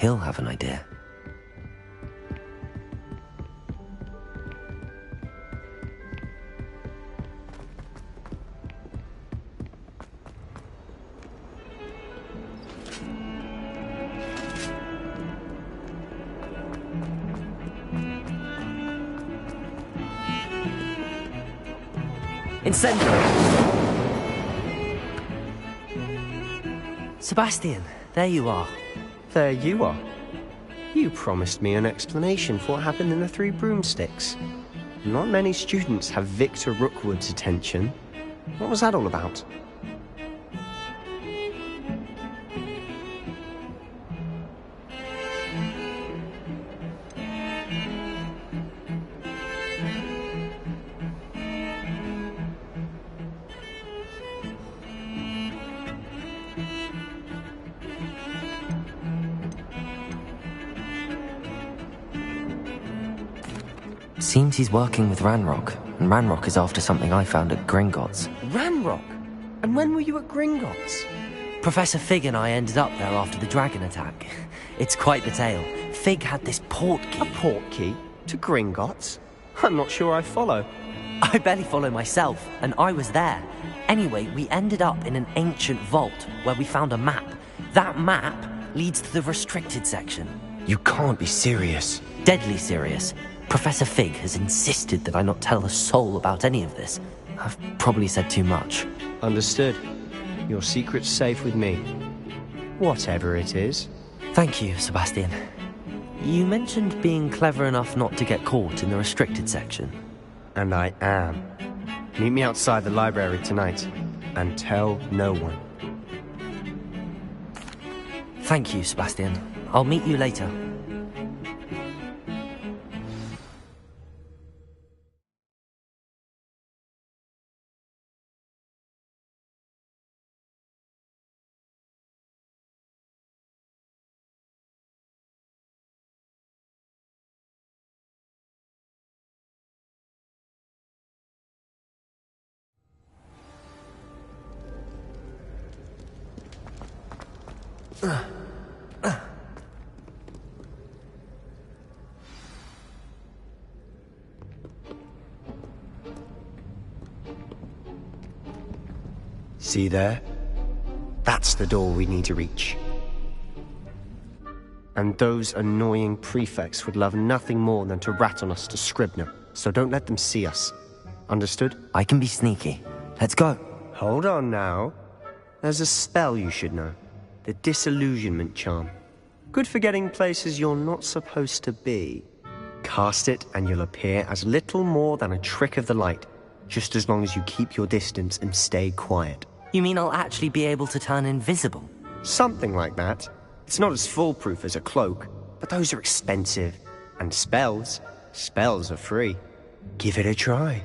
He'll have an idea. Incendio! Sebastian, there you are. There you are. You promised me an explanation for what happened in the Three Broomsticks. Not many students have Victor Rookwood's attention. What was that all about? Seems he's working with Ranrock, and Ranrock is after something I found at Gringotts. Ranrock? And when were you at Gringotts? Professor Fig and I ended up there after the dragon attack. It's quite the tale. Fig had this port key. A port key? To Gringotts? I'm not sure I follow. I barely follow myself, and I was there. Anyway, we ended up in an ancient vault where we found a map. That map leads to the restricted section. You can't be serious. Deadly serious. Professor Fig has insisted that I not tell a soul about any of this. I've probably said too much. Understood. Your secret's safe with me. Whatever it is. Thank you, Sebastian. You mentioned being clever enough not to get caught in the restricted section. And I am. Meet me outside the library tonight, and tell no one. Thank you, Sebastian. I'll meet you later. See there? That's the door we need to reach. And those annoying prefects would love nothing more than to rat on us to Scribner, so don't let them see us. Understood? I can be sneaky. Let's go. Hold on now. There's a spell you should know. The Disillusionment Charm. Good for getting places you're not supposed to be. Cast it and you'll appear as little more than a trick of the light, just as long as you keep your distance and stay quiet. You mean I'll actually be able to turn invisible? Something like that. It's not as foolproof as a cloak, but those are expensive. And spells are free. Give it a try.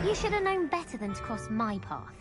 You should have known better than to cross my path.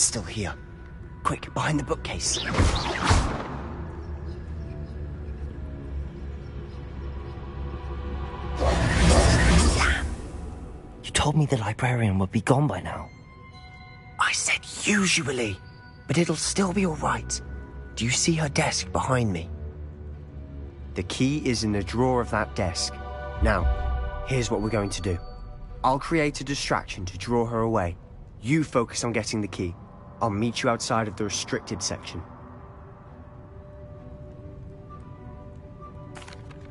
It's still here. Quick, behind the bookcase. You told me the librarian would be gone by now. I said usually, but it'll still be all right. Do you see her desk behind me? The key is in the drawer of that desk. Now, here's what we're going to do. I'll create a distraction to draw her away. You focus on getting the key. I'll meet you outside of the restricted section.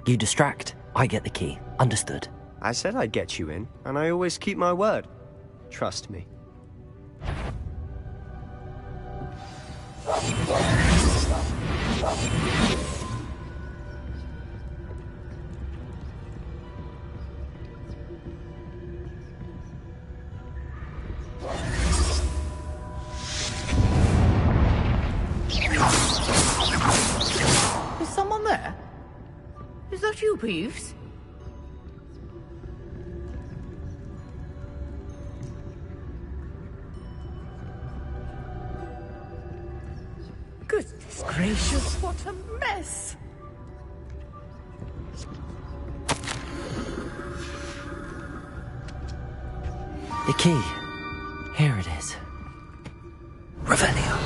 You distract, I get the key. Understood. I said I'd get you in, and I always keep my word. Trust me. Is someone there? Is that you, Peeves? Goodness gracious, what a mess! The key. Here it is. Revelio.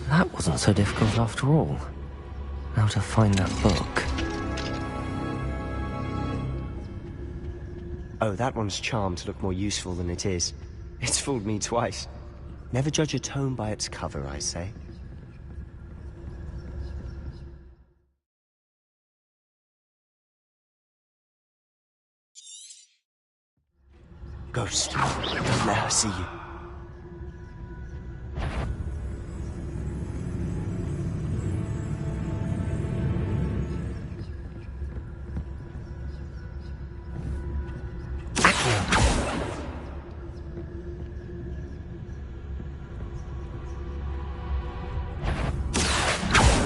That wasn't so difficult after all. Now to find that book. Oh, that one's charmed to look more useful than it is. It's fooled me twice. Never judge a tome by its cover, I say. Ghost, don't let her see you.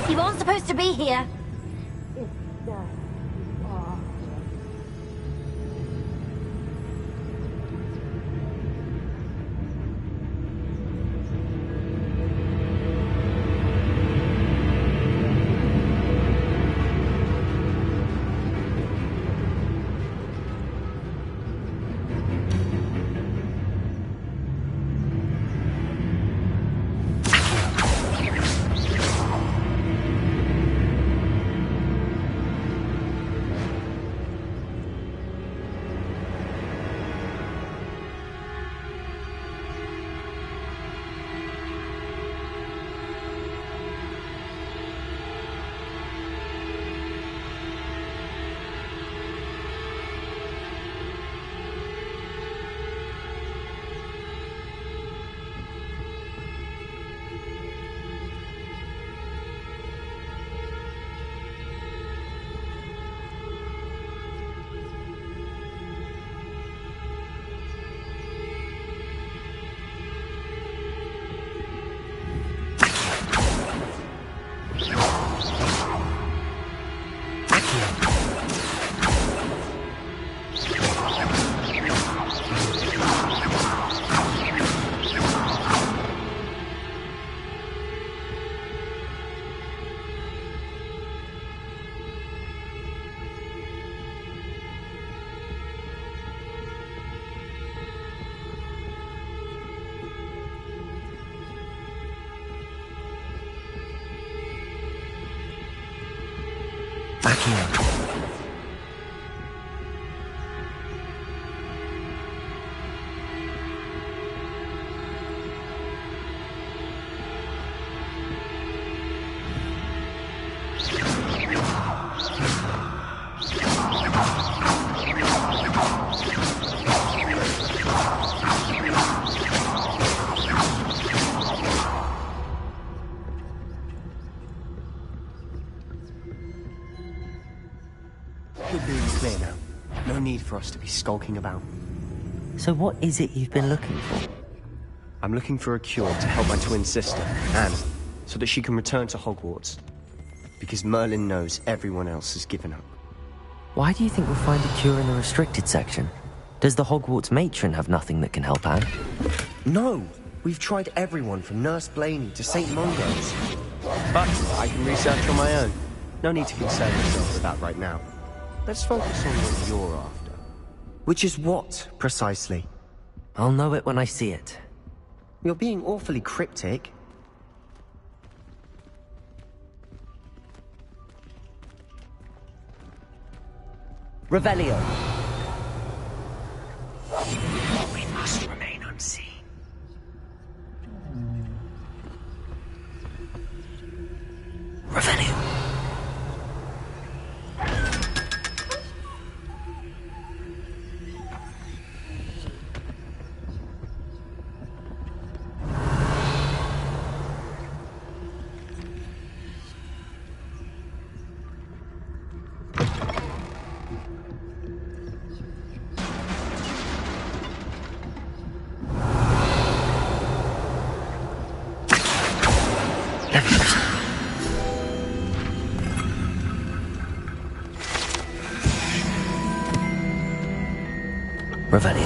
You aren't supposed to be here. Back here. Good being clear now. No need for us to be skulking about. So what is it you've been looking for? I'm looking for a cure to help my twin sister, Anne. so that she can return to Hogwarts. Because Merlin knows everyone else has given up. Why do you think we'll find a cure in the restricted section? Does the Hogwarts matron have nothing that can help Anne? No! We've tried everyone from Nurse Blaney to St. Mungo's. But I can research on my own. No need to concern yourself with that right now. Let's focus on what you're after. Which is what, precisely? I'll know it when I see it. You're being awfully cryptic. Revelio. We must remain unseen. Revelio. Revelio.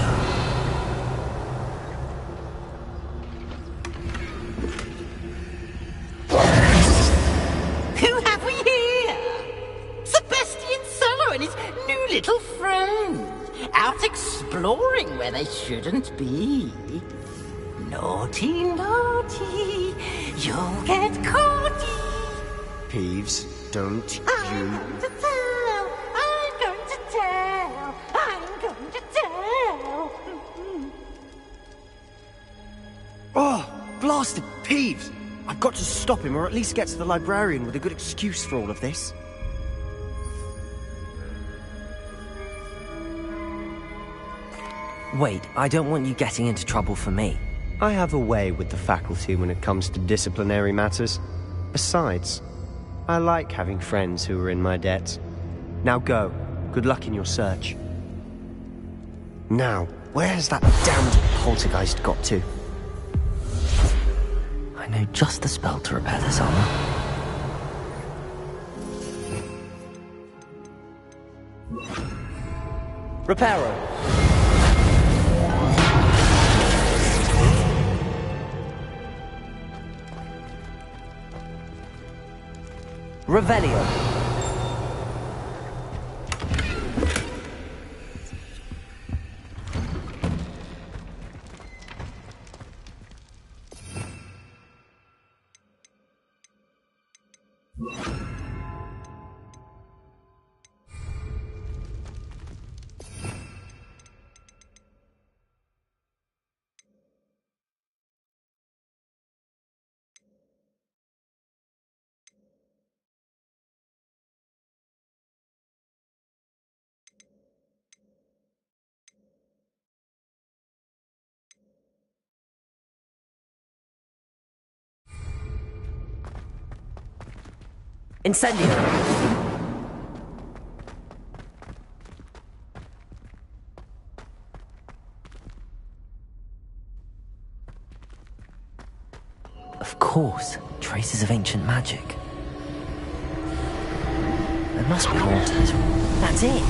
Who have we here? Sebastian Sallow and his new little friend. Out exploring where they shouldn't be. Naughty, naughty. You'll get caughty. Peeves, don't I'm you... going to tell. I'm going to tell. I'm going to tell. Oh, blasted Peeves! I've got to stop him, or at least get to the librarian with a good excuse for all of this. Wait, I don't want you getting into trouble for me. I have a way with the faculty when it comes to disciplinary matters. Besides, I like having friends who are in my debt. Now go. Good luck in your search. Now, where has that damned poltergeist got to? I know just the spell to repair this armor. Reparo. Revelio. Incendio. Of course, traces of ancient magic. There must be more to this. That's it.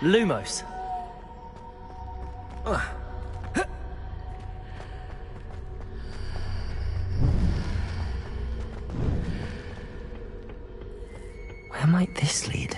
Lumos. Where might this lead?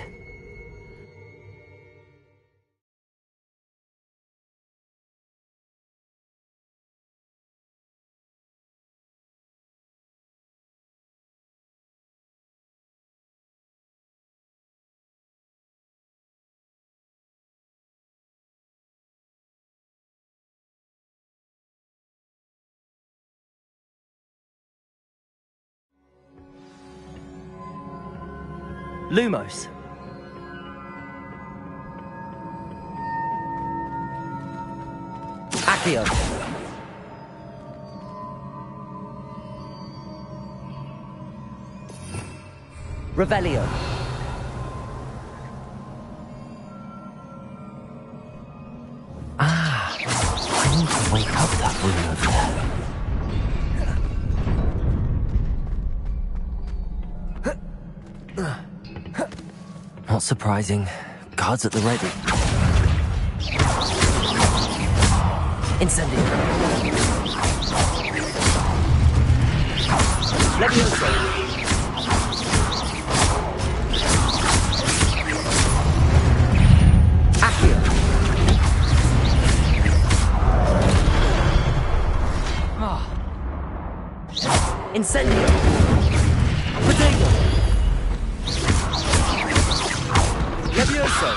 Lumos. Accio. Revelio. wake up that room over there. Not surprising. Guards at the ready. Incendio. Levioso. Accio. Incendio. Potato. Levioso.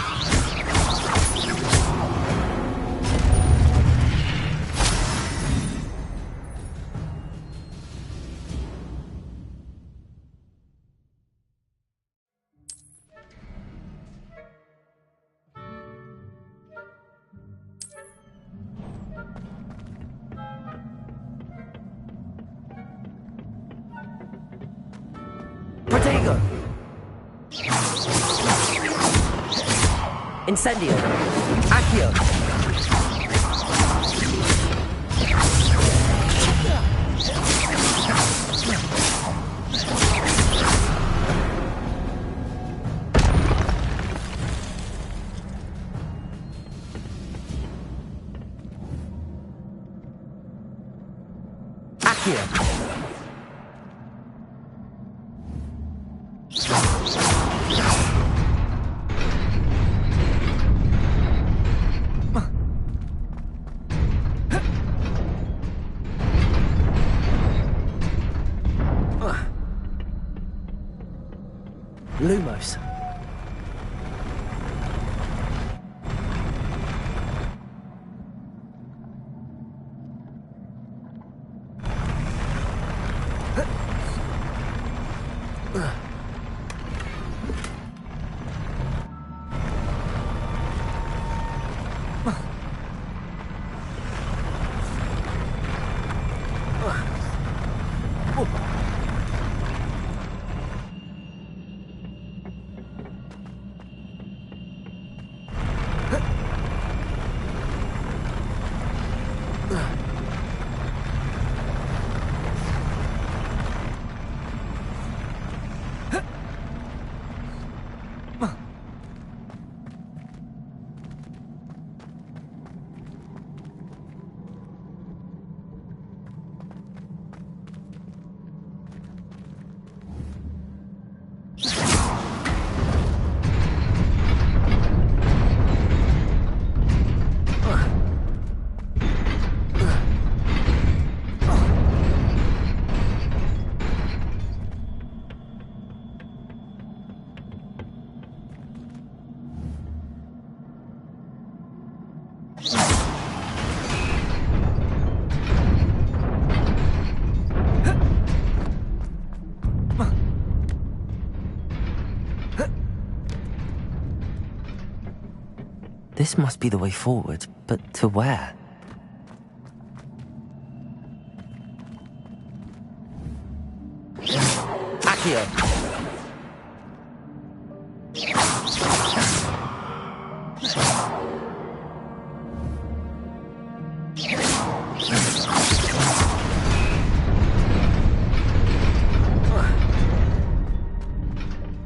Protego! Incendio! Accio! Accio! Lumos. This must be the way forward, but to where? Accio!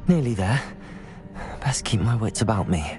Nearly there. Best keep my wits about me.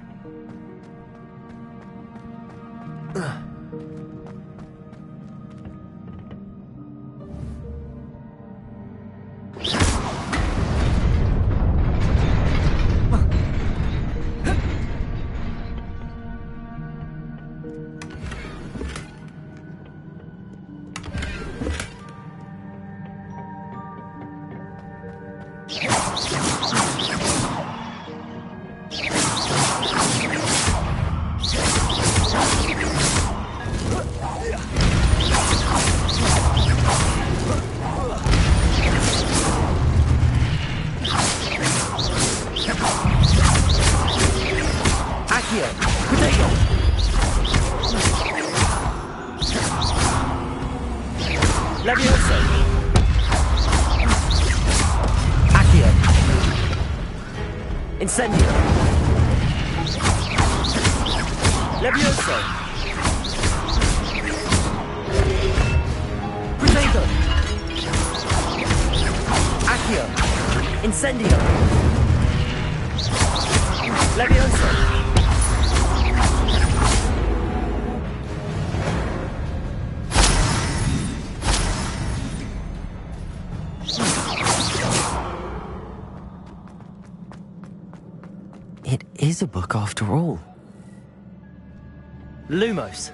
Levioso! Accio! Incendio! Levioso! Incendio! Levioso! It is a book after all. Lumos.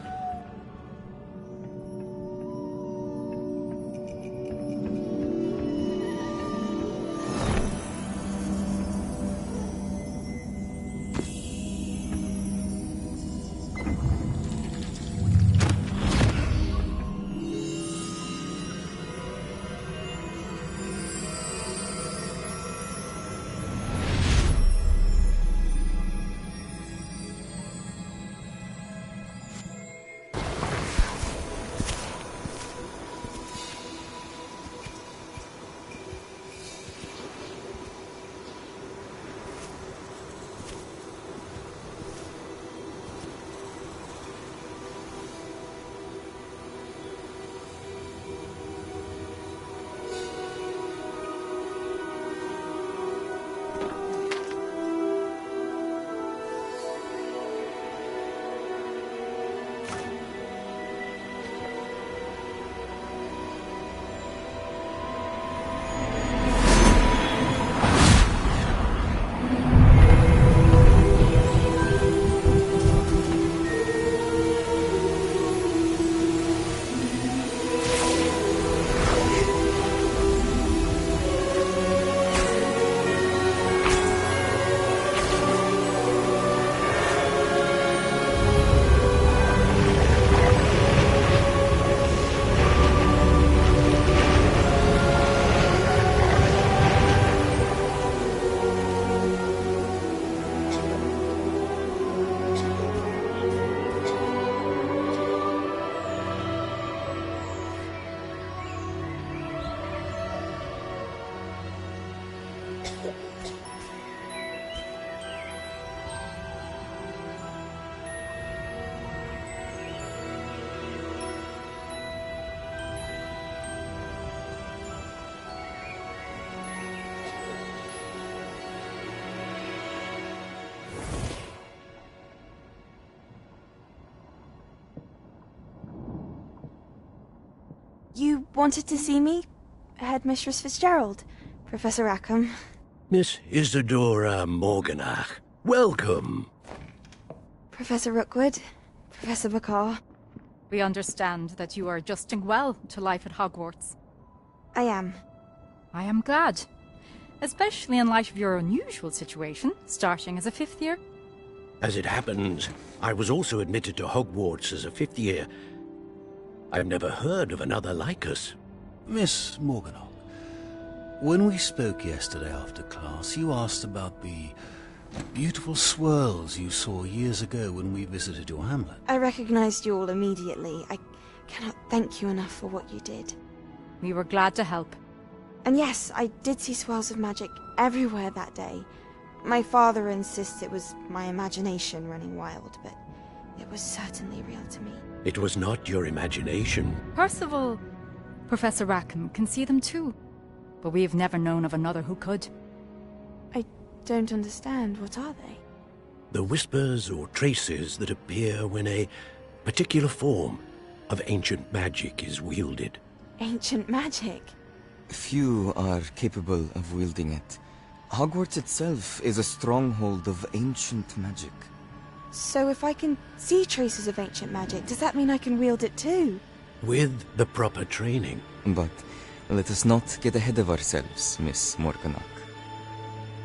You wanted to see me? Headmistress Fitzgerald? Professor Rackham? Miss Isadora Morganach, welcome. Professor Rookwood? Professor Bakar? We understand that you are adjusting well to life at Hogwarts. I am. I am glad. Especially in light of your unusual situation, starting as a 5th year. As it happens, I was also admitted to Hogwarts as a 5th year. I've never heard of another like us. Miss Morganach, when we spoke yesterday after class, you asked about the beautiful swirls you saw years ago when we visited your hamlet. I recognized you all immediately. I cannot thank you enough for what you did. We were glad to help. And yes, I did see swirls of magic everywhere that day. My father insists it was my imagination running wild, but it was certainly real to me. It was not your imagination. Percival, Professor Rackham can see them too. But we have never known of another who could. I don't understand. What are they? The whispers or traces that appear when a particular form of ancient magic is wielded. Ancient magic? Few are capable of wielding it. Hogwarts itself is a stronghold of ancient magic. So if I can see traces of ancient magic, does that mean I can wield it too? With the proper training. But let us not get ahead of ourselves, Miss Morganach.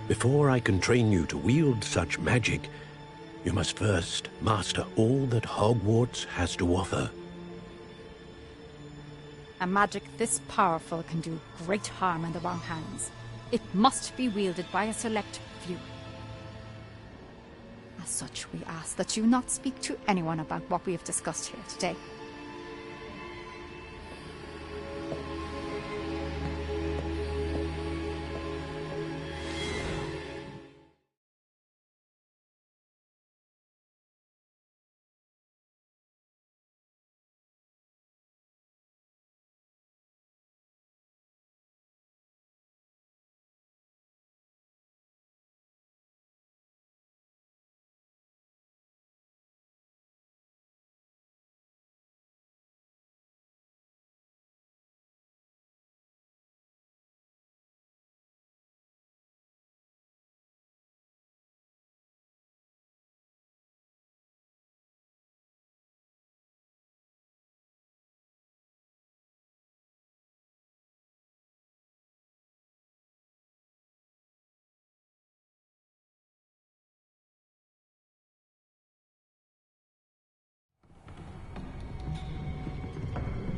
Before I can train you to wield such magic, you must first master all that Hogwarts has to offer. A magic this powerful can do great harm in the wrong hands. It must be wielded by a select few. As such, we ask that you not speak to anyone about what we have discussed here today.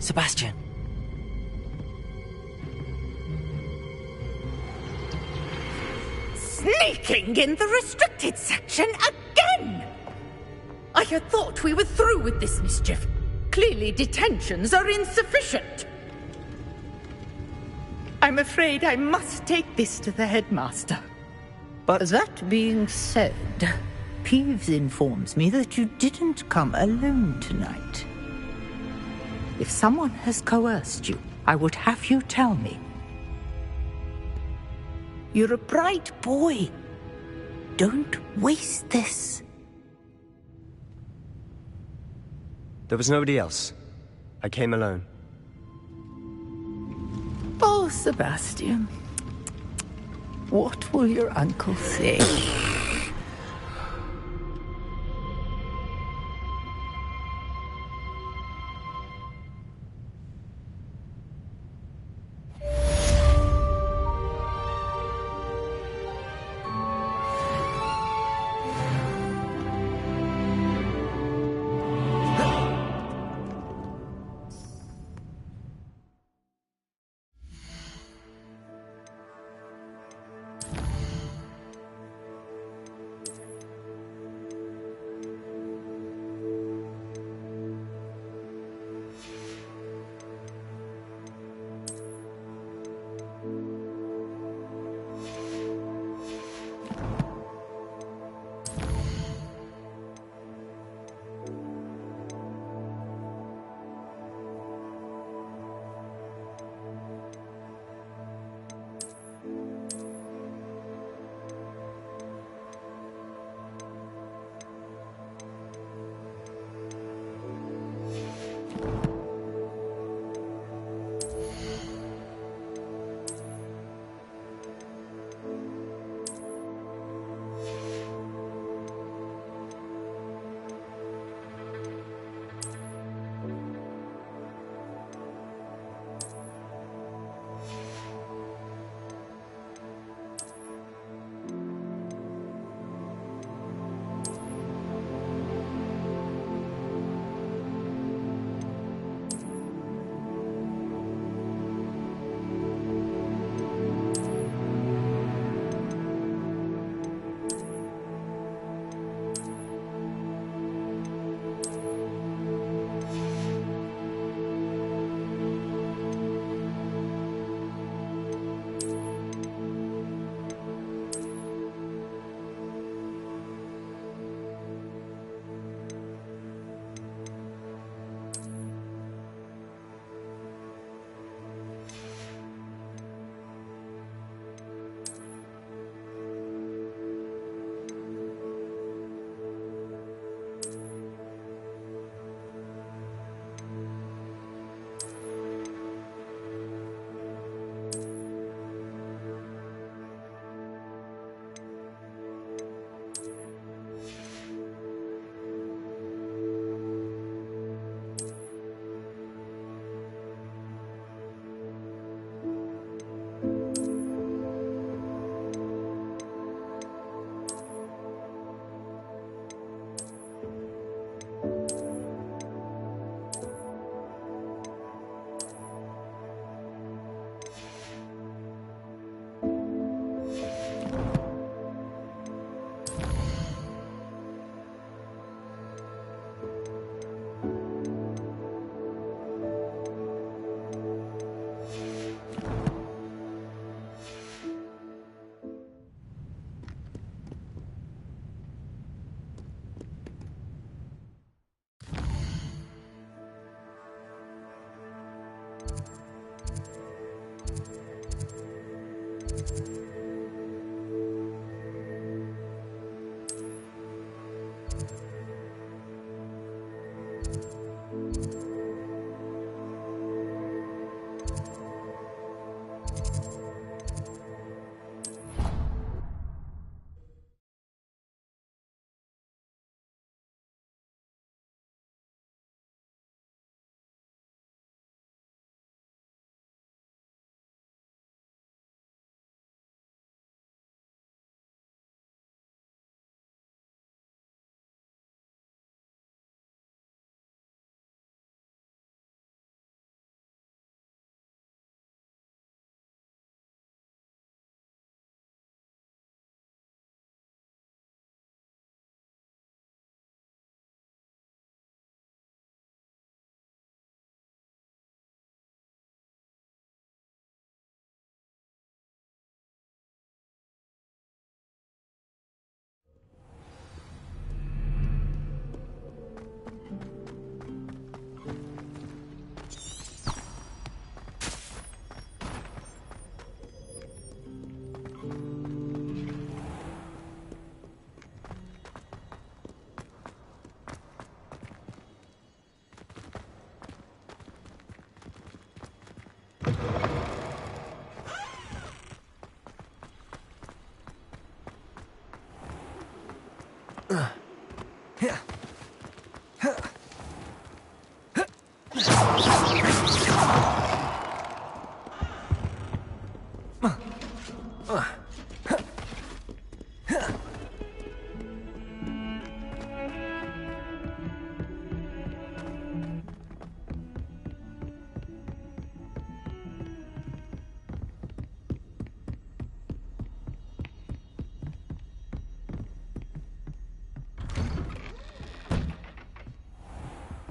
Sebastian. Sneaking in the restricted section again! I had thought we were through with this mischief. Clearly detentions are insufficient. I'm afraid I must take this to the headmaster. But That being said, Peeves informs me that you didn't come alone tonight. If someone has coerced you, I would have you tell me. You're a bright boy. Don't waste this. there was nobody else. I came alone. Oh, Sebastian. What will your uncle say?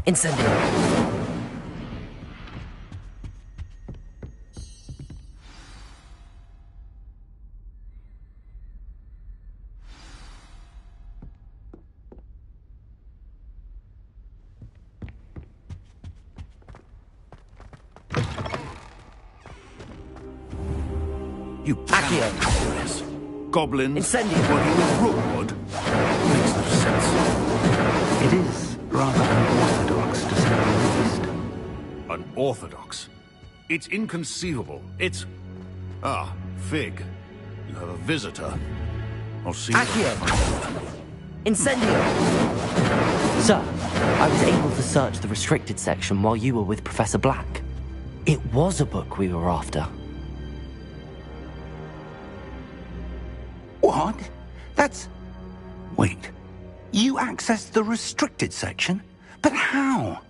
Incendio. You Accio. Yes. Goblins Incendio. working with Rookwood. Makes no sense. It is rather unorthodox, to say the least. Unorthodox? It's inconceivable. It's... Ah, Fig. You have a visitor. I'll see you. Accio. Incendio. Sir, I was able to search the restricted section while you were with Professor Black. It was a book we were after. What? That's... Wait. You accessed the restricted section? But how?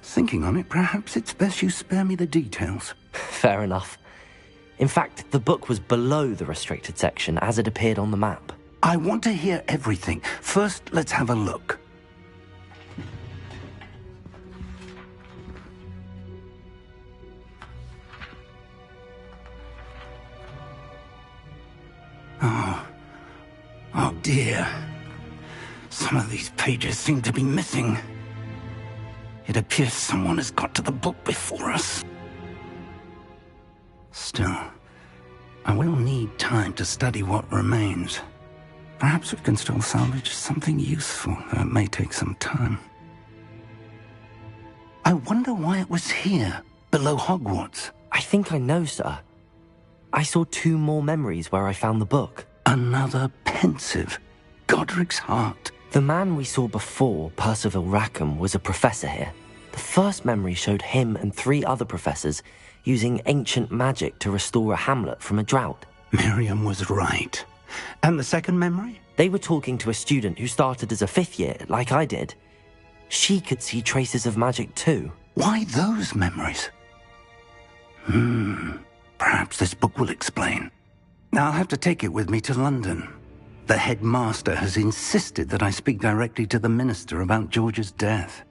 Thinking on it, perhaps it's best you spare me the details. Fair enough. In fact, the book was below the restricted section as it appeared on the map. I want to hear everything. First, let's have a look. Oh dear. Some of these pages seem to be missing. It appears someone has got to the book before us. Still, I will need time to study what remains. Perhaps we can still salvage something useful, though it may take some time. I wonder why it was here, below Hogwarts. I think I know, sir. I saw 2 more memories where I found the book. Another pensive. Godric's heart. The man we saw before, Percival Rackham, was a professor here. The first memory showed him and 3 other professors using ancient magic to restore a hamlet from a drought. Miriam was right. And the second memory? They were talking to a student who started as a 5th year, like I did. She could see traces of magic too. Why those memories? Perhaps this book will explain. Now I'll have to take it with me to London. The headmaster has insisted that I speak directly to the minister about George's death.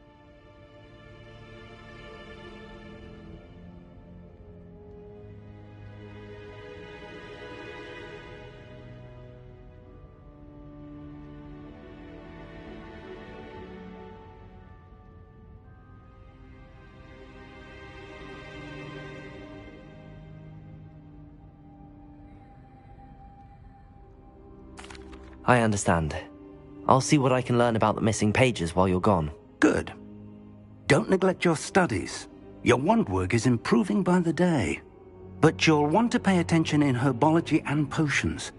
I understand. I'll see what I can learn about the missing pages while you're gone. Good. Don't neglect your studies. Your wand work is improving by the day. But you'll want to pay attention in herbology and potions.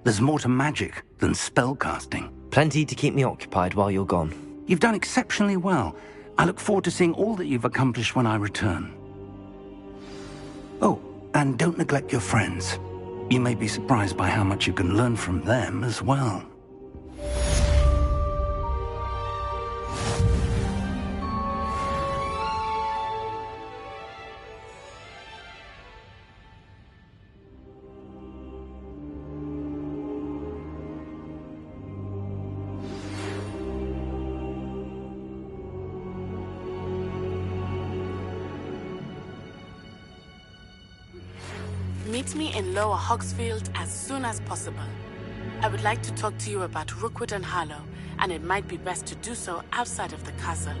There's more to magic than spellcasting. Plenty to keep me occupied while you're gone. You've done exceptionally well. I look forward to seeing all that you've accomplished when I return. Oh, and don't neglect your friends. You may be surprised by how much you can learn from them as well. Meet me in Lower Hogsfield as soon as possible. I would like to talk to you about Rookwood and Harlow, and it might be best to do so outside of the castle.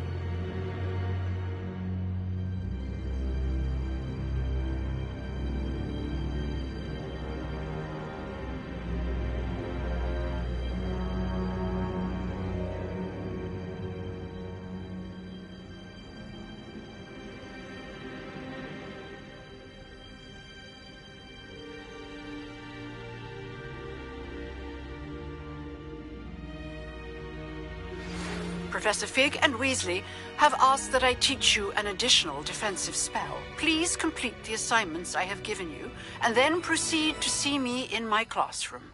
Professor Fig and Weasley have asked that I teach you an additional defensive spell. Please complete the assignments I have given you, and then proceed to see me in my classroom.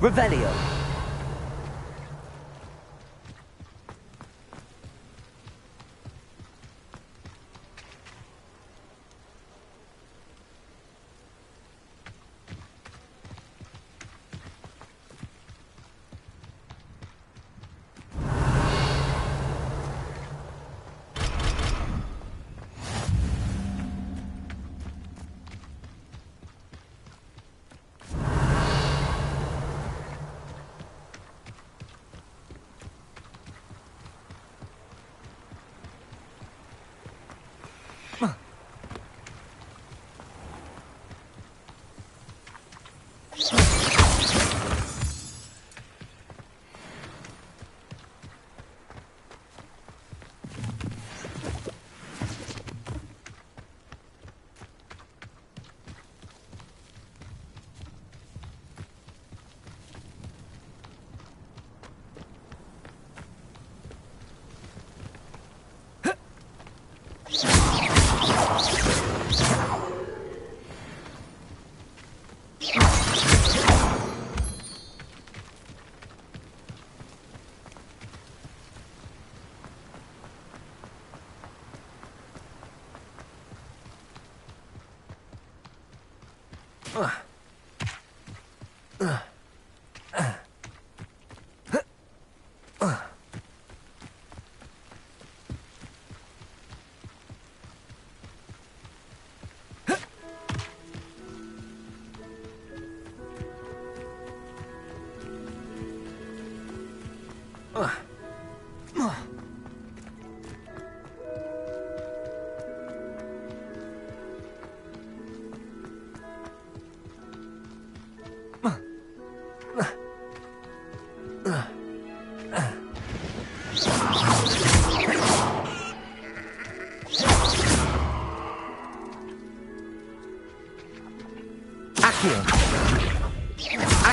Revelio.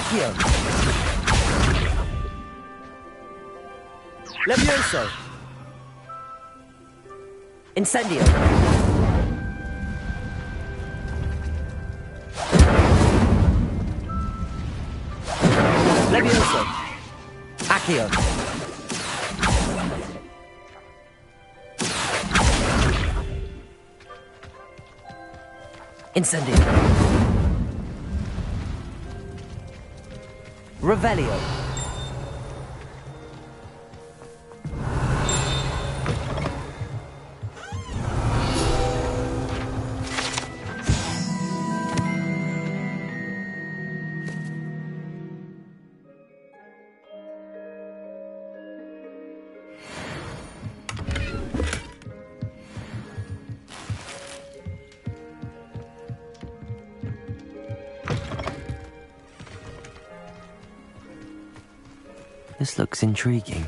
Accio. Levioso. Incendio. Levioso. Accio. Incendio. Revelio. This looks intriguing.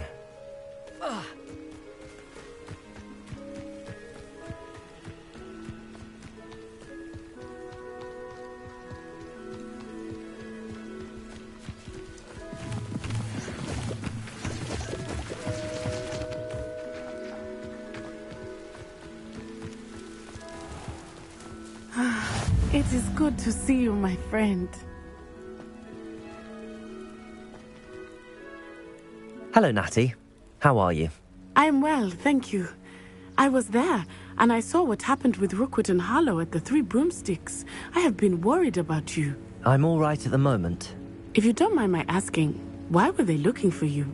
It is good to see you, my friend. Hello, Natty. How are you? I'm well, thank you. I was there, and I saw what happened with Rookwood and Harlow at the Three Broomsticks. I have been worried about you. I'm all right at the moment. If you don't mind my asking, why were they looking for you?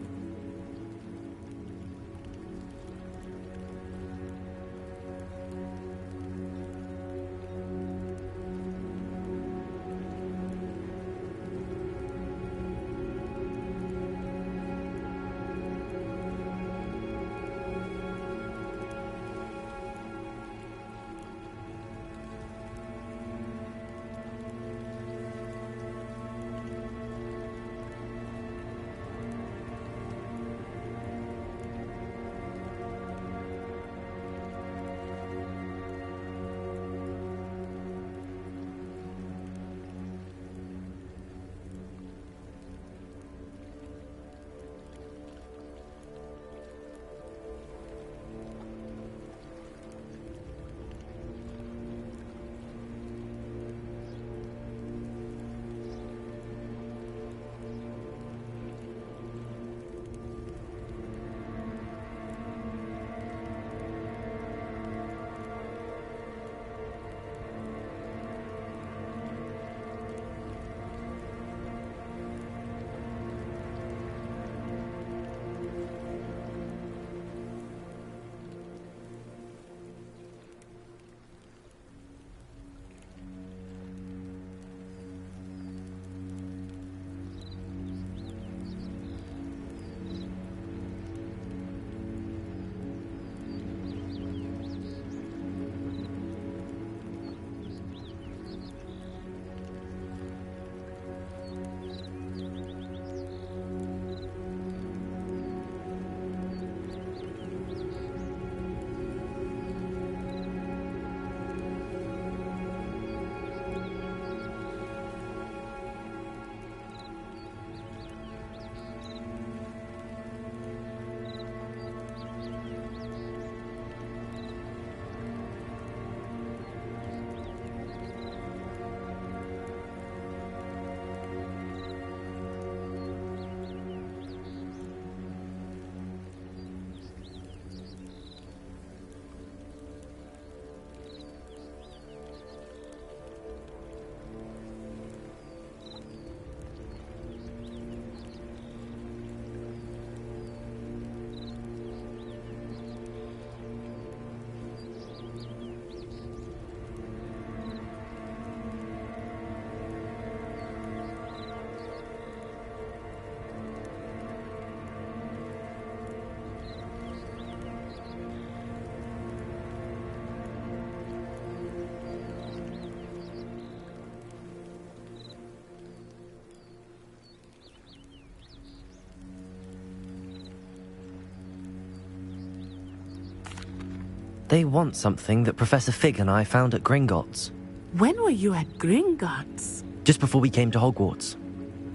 They want something that Professor Fig and I found at Gringotts. When were you at Gringotts? Just before we came to Hogwarts.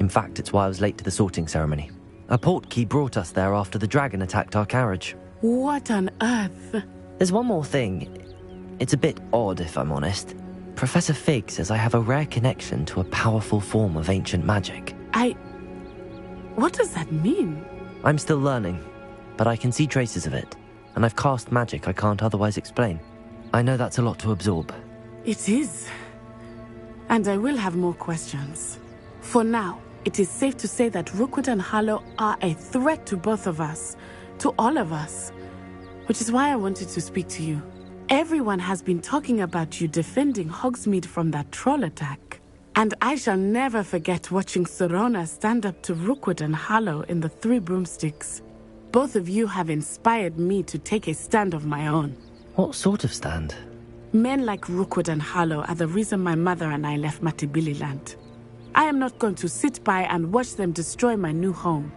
In fact, it's why I was late to the sorting ceremony. A portkey brought us there after the dragon attacked our carriage. What on earth? There's one more thing. It's a bit odd, if I'm honest. Professor Fig says I have a rare connection to a powerful form of ancient magic. What does that mean? I'm still learning, but I can see traces of it, and I've cast magic I can't otherwise explain. I know that's a lot to absorb. It is. And I will have more questions. For now, it is safe to say that Rookwood and Harlow are a threat to both of us, to all of us, which is why I wanted to speak to you. Everyone has been talking about you defending Hogsmeade from that troll attack. And I shall never forget watching Serona stand up to Rookwood and Harlow in the Three Broomsticks. Both of you have inspired me to take a stand of my own. What sort of stand? Men like Rookwood and Harlow are the reason my mother and I left Matabeleland. I am not going to sit by and watch them destroy my new home.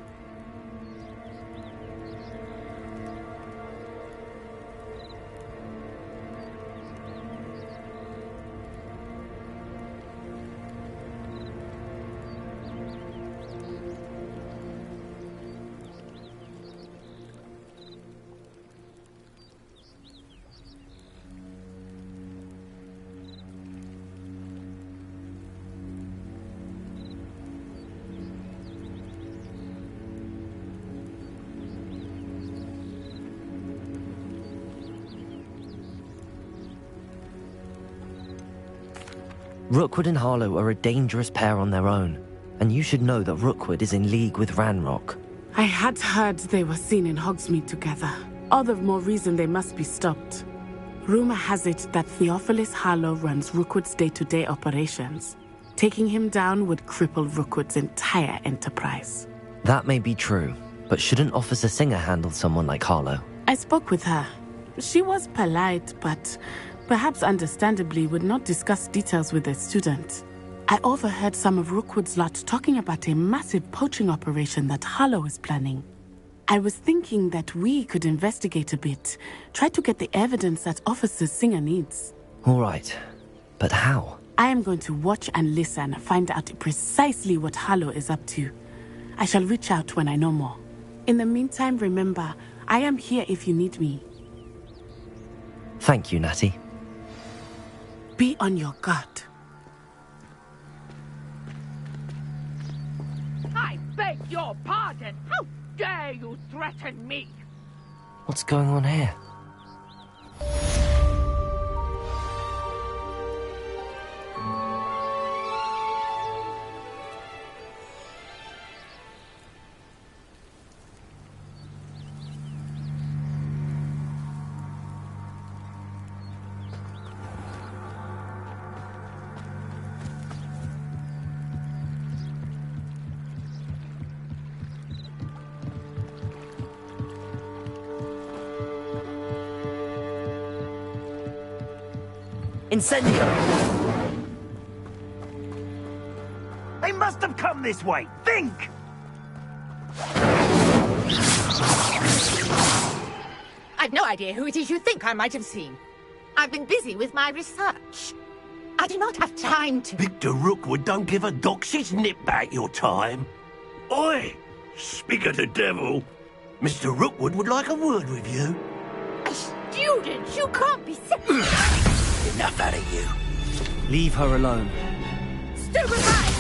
Rookwood and Harlow are a dangerous pair on their own, and you should know that Rookwood is in league with Ranrock. I had heard they were seen in Hogsmeade together. All the more reason they must be stopped. Rumor has it that Theophilus Harlow runs Rookwood's day-to-day operations. Taking him down would cripple Rookwood's entire enterprise. That may be true, but shouldn't Officer Singer handle someone like Harlow? I spoke with her. She was polite, but perhaps understandably would not discuss details with a student. I overheard some of Rookwood's lot talking about a massive poaching operation that Harlow is planning. I was thinking that we could investigate a bit, try to get the evidence that Officer Singer needs. All right, but how? I am going to watch and listen, find out precisely what Harlow is up to. I shall reach out when I know more. In the meantime, remember, I am here if you need me. Thank you, Natty. Be on your guard. I beg your pardon. How dare you threaten me? What's going on here? Incendio! They must have come this way. Think! I've no idea who it is you think I might have seen. I've been busy with my research. I do not have time to... Victor Rookwood don't give a doxy's nip back your time. Oi! Speak of the devil. Mr. Rookwood would like a word with you. A student? You can't be serious. Enough out of you. Leave her alone. Stupid man!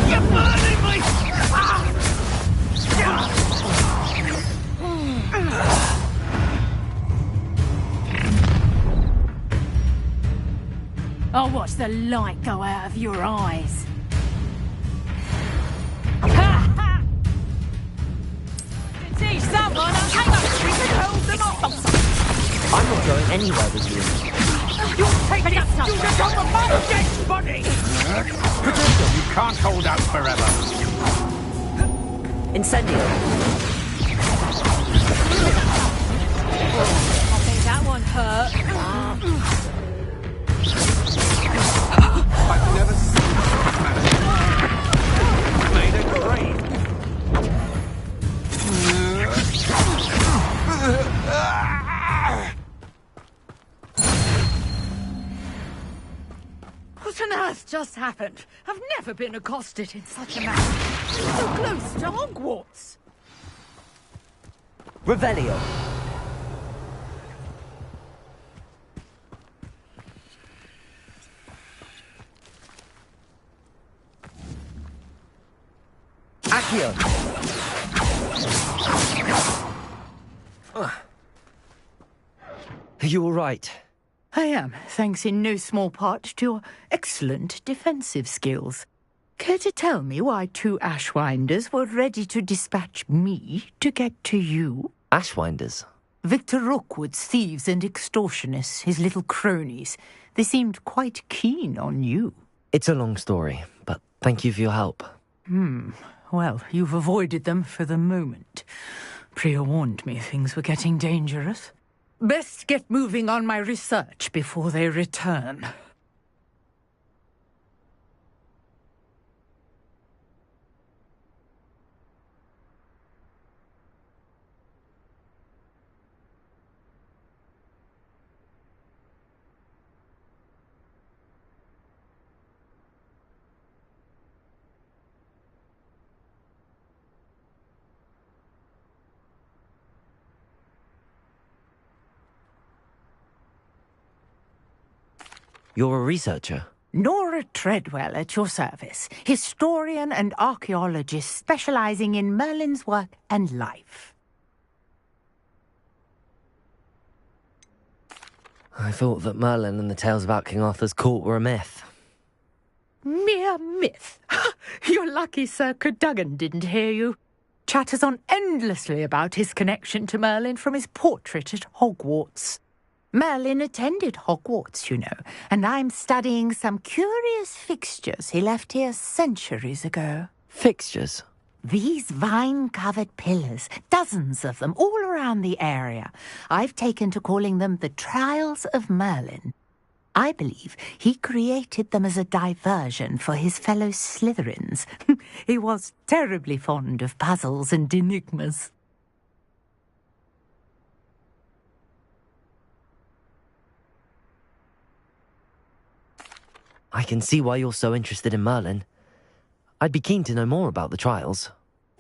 You're burning me! I'll watch the light go out of your eyes. To teach someone, I'll take up the trick and hold them off. I'm not going anywhere with you. You'll take it up, You become my dead body! You can't hold out forever. Incendio! I think that one hurt. I've never seen this man. Made a grave. just happened? I've never been accosted in such a manner. So close to Hogwarts. Revelio. Accio. Are you all right? I am, thanks in no small part to your excellent defensive skills. Care to tell me why 2 Ashwinders were ready to dispatch me to get to you? Ashwinders? Victor Rookwood's thieves and extortionists, his little cronies. They seemed quite keen on you. It's a long story, but thank you for your help. Well, you've avoided them for the moment. Priya warned me things were getting dangerous. Best get moving on my research before they return. You're a researcher? Nora Treadwell at your service, historian and archaeologist specializing in Merlin's work and life. I thought that Merlin and the tales about King Arthur's court were a myth. Mere myth. You're lucky Sir Cadogan didn't hear you. Chatters on endlessly about his connection to Merlin from his portrait at Hogwarts. Merlin attended Hogwarts, you know, and I'm studying some curious fixtures he left here centuries ago. Fixtures? These vine-covered pillars, dozens of them, all around the area. I've taken to calling them the Trials of Merlin. I believe he created them as a diversion for his fellow Slytherins. He was terribly fond of puzzles and enigmas. I can see why you're so interested in Merlin. I'd be keen to know more about the trials.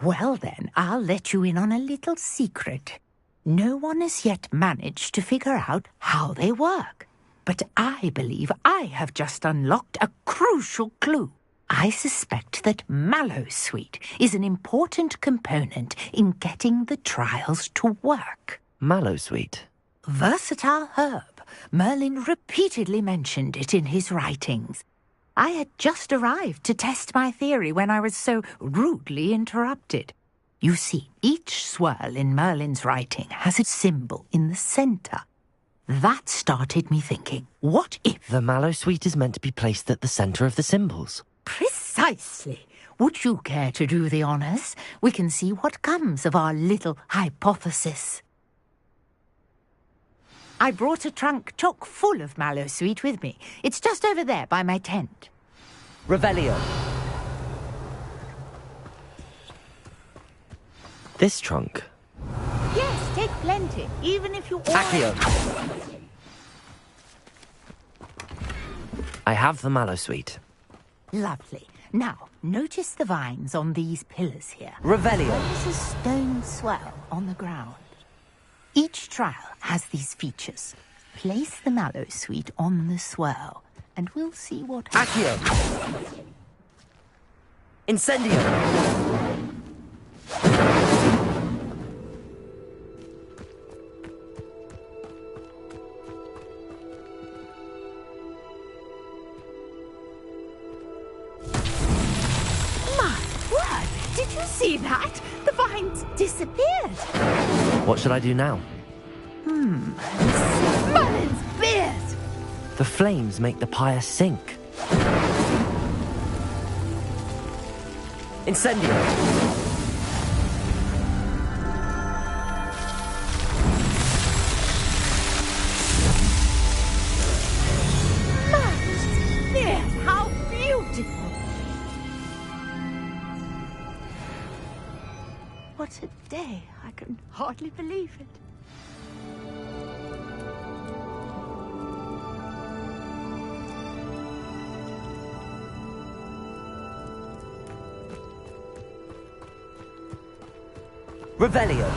Well then, I'll let you in on a little secret. No one has yet managed to figure out how they work. But I believe I have just unlocked a crucial clue. I suspect that Mallowsweet is an important component in getting the trials to work. Mallowsweet? Versatile herb. Merlin repeatedly mentioned it in his writings. I had just arrived to test my theory when I was so rudely interrupted. You see, each swirl in Merlin's writing has a symbol in the centre. That started me thinking, what if... The Mallowsweet is meant to be placed at the centre of the symbols. Precisely. Would you care to do the honours? We can see what comes of our little hypothesis. I brought a trunk chock full of Mallowsweet with me. It's just over there by my tent. Revelio. This trunk? Yes, take plenty, even if you... Accio. I have the Mallowsweet. Lovely. Now, notice the vines on these pillars here. Revelio. There's a stone swell on the ground. Each trial has these features. Place the Mallowsweet on the swirl, and we'll see what happens. Accio. Incendio. My word! Did you see that? The vines disappeared. What should I do now? Merlin's beard! The flames make the pyre sink. Incendio. Merlin's beard! How beautiful! What a day! I can hardly believe it. Revelio.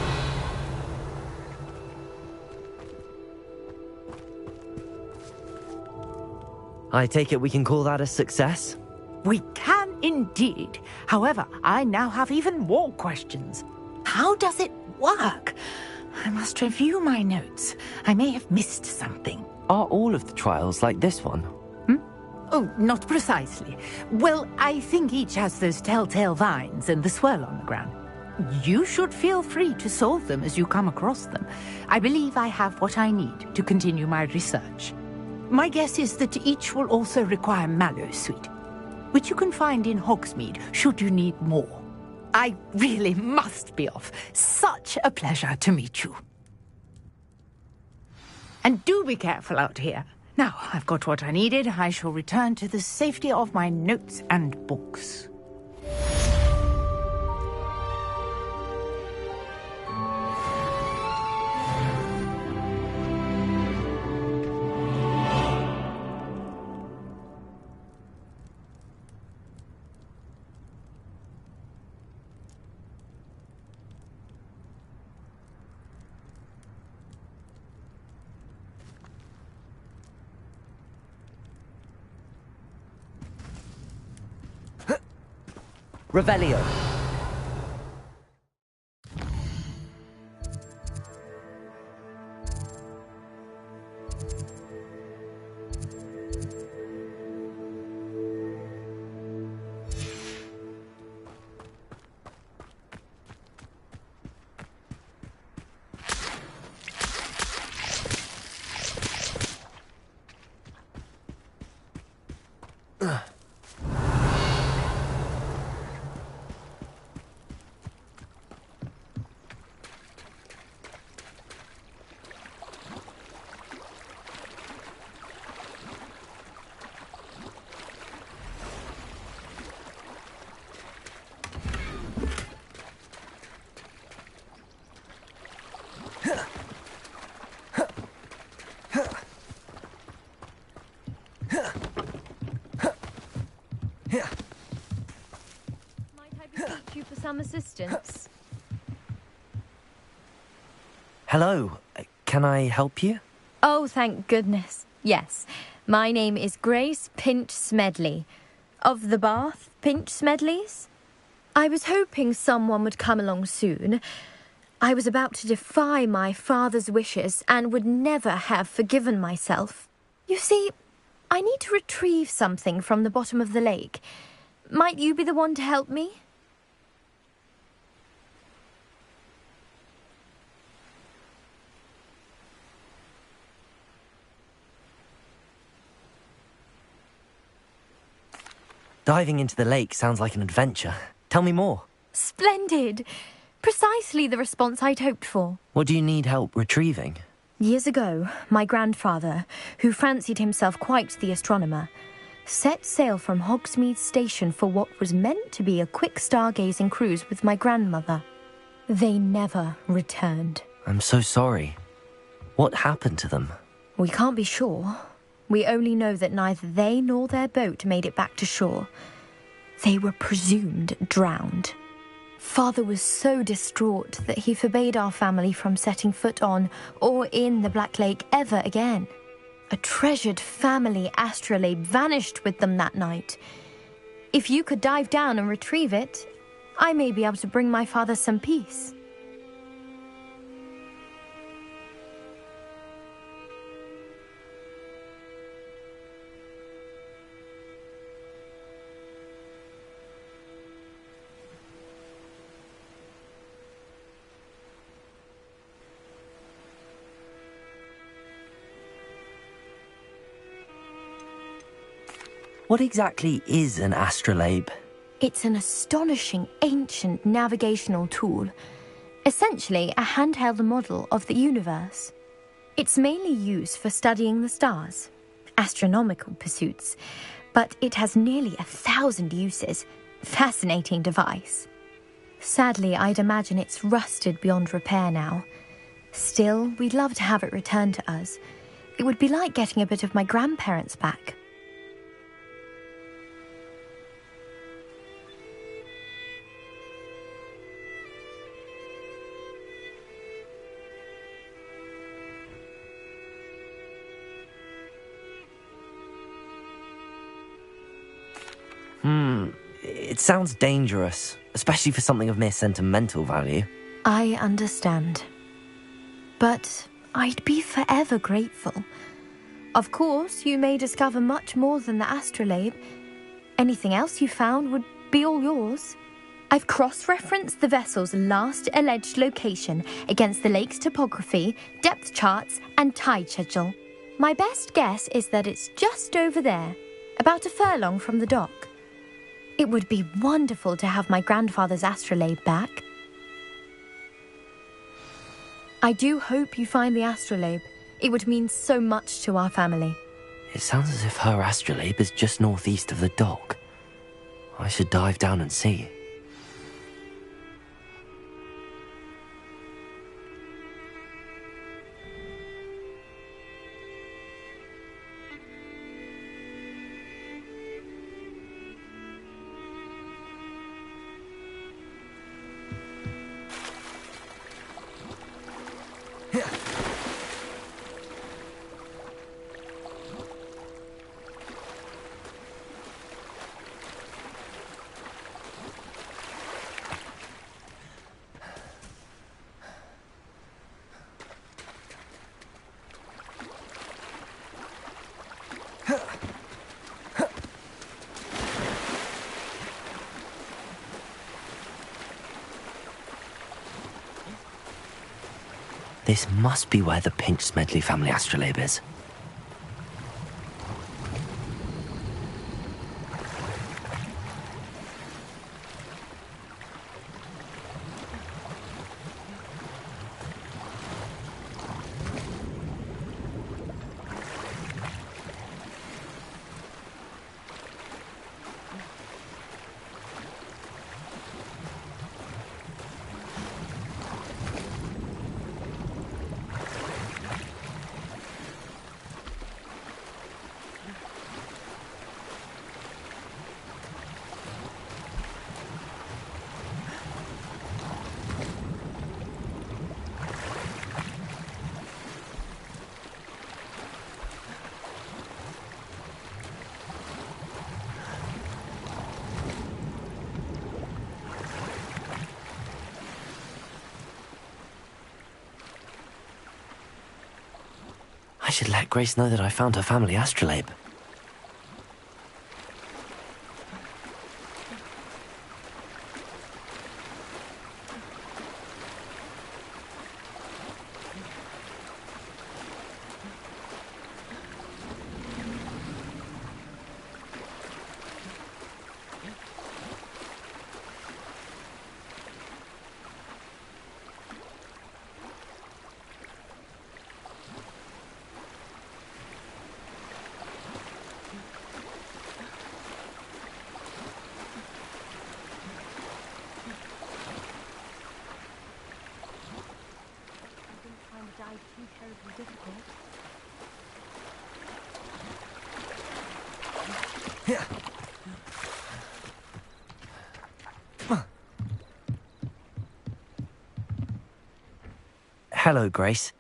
I take it we can call that a success? We can indeed. However, I now have even more questions. How does it work? I must review my notes. I may have missed something. Are all of the trials like this one? Oh, not precisely. Well, I think each has those telltale vines and the swirl on the ground. You should feel free to solve them as you come across them. I believe I have what I need to continue my research. My guess is that each will also require mallow sweet, which you can find in Hogsmeade should you need more. I really must be off. Such a pleasure to meet you. And do be careful out here. Now, I've got what I needed. I shall return to the safety of my notes and books. Revelio. You for some assistance? Hello. Can I help you? Oh, thank goodness. Yes. My name is Grace Pinch Smedley. Of the Bath Pinch Smedleys? I was hoping someone would come along soon. I was about to defy my father's wishes and would never have forgiven myself. You see, I need to retrieve something from the bottom of the lake. Might you be the one to help me? Diving into the lake sounds like an adventure. Tell me more. Splendid! Precisely the response I'd hoped for. What do you need help retrieving? Years ago, my grandfather, who fancied himself quite the astronomer, set sail from Hogsmeade Station for what was meant to be a quick stargazing cruise with my grandmother. They never returned. I'm so sorry. What happened to them? We can't be sure. We only know that neither they nor their boat made it back to shore. They were presumed drowned. Father was so distraught that he forbade our family from setting foot on or in the Black Lake ever again. A treasured family astrolabe vanished with them that night. If you could dive down and retrieve it, I may be able to bring my father some peace. What exactly is an astrolabe? It's an astonishing ancient navigational tool. Essentially, a handheld model of the universe. It's mainly used for studying the stars, astronomical pursuits, but it has nearly 1,000 uses. Fascinating device. Sadly, I'd imagine it's rusted beyond repair now. Still, we'd love to have it returned to us. It would be like getting a bit of my grandparents back. It sounds dangerous, especially for something of mere sentimental value. I understand. But I'd be forever grateful. Of course, you may discover much more than the astrolabe. Anything else you found would be all yours. I've cross-referenced the vessel's last alleged location against the lake's topography, depth charts, and tide schedule. My best guess is that it's just over there, about a furlong from the dock. It would be wonderful to have my grandfather's astrolabe back. I do hope you find the astrolabe. It would mean so much to our family. It sounds as if her astrolabe is just northeast of the dock. I should dive down and see. This must be where the Pinch-Smedley family astrolabe is. I should let Grace know that I found her family astrolabe. Hello, Grace.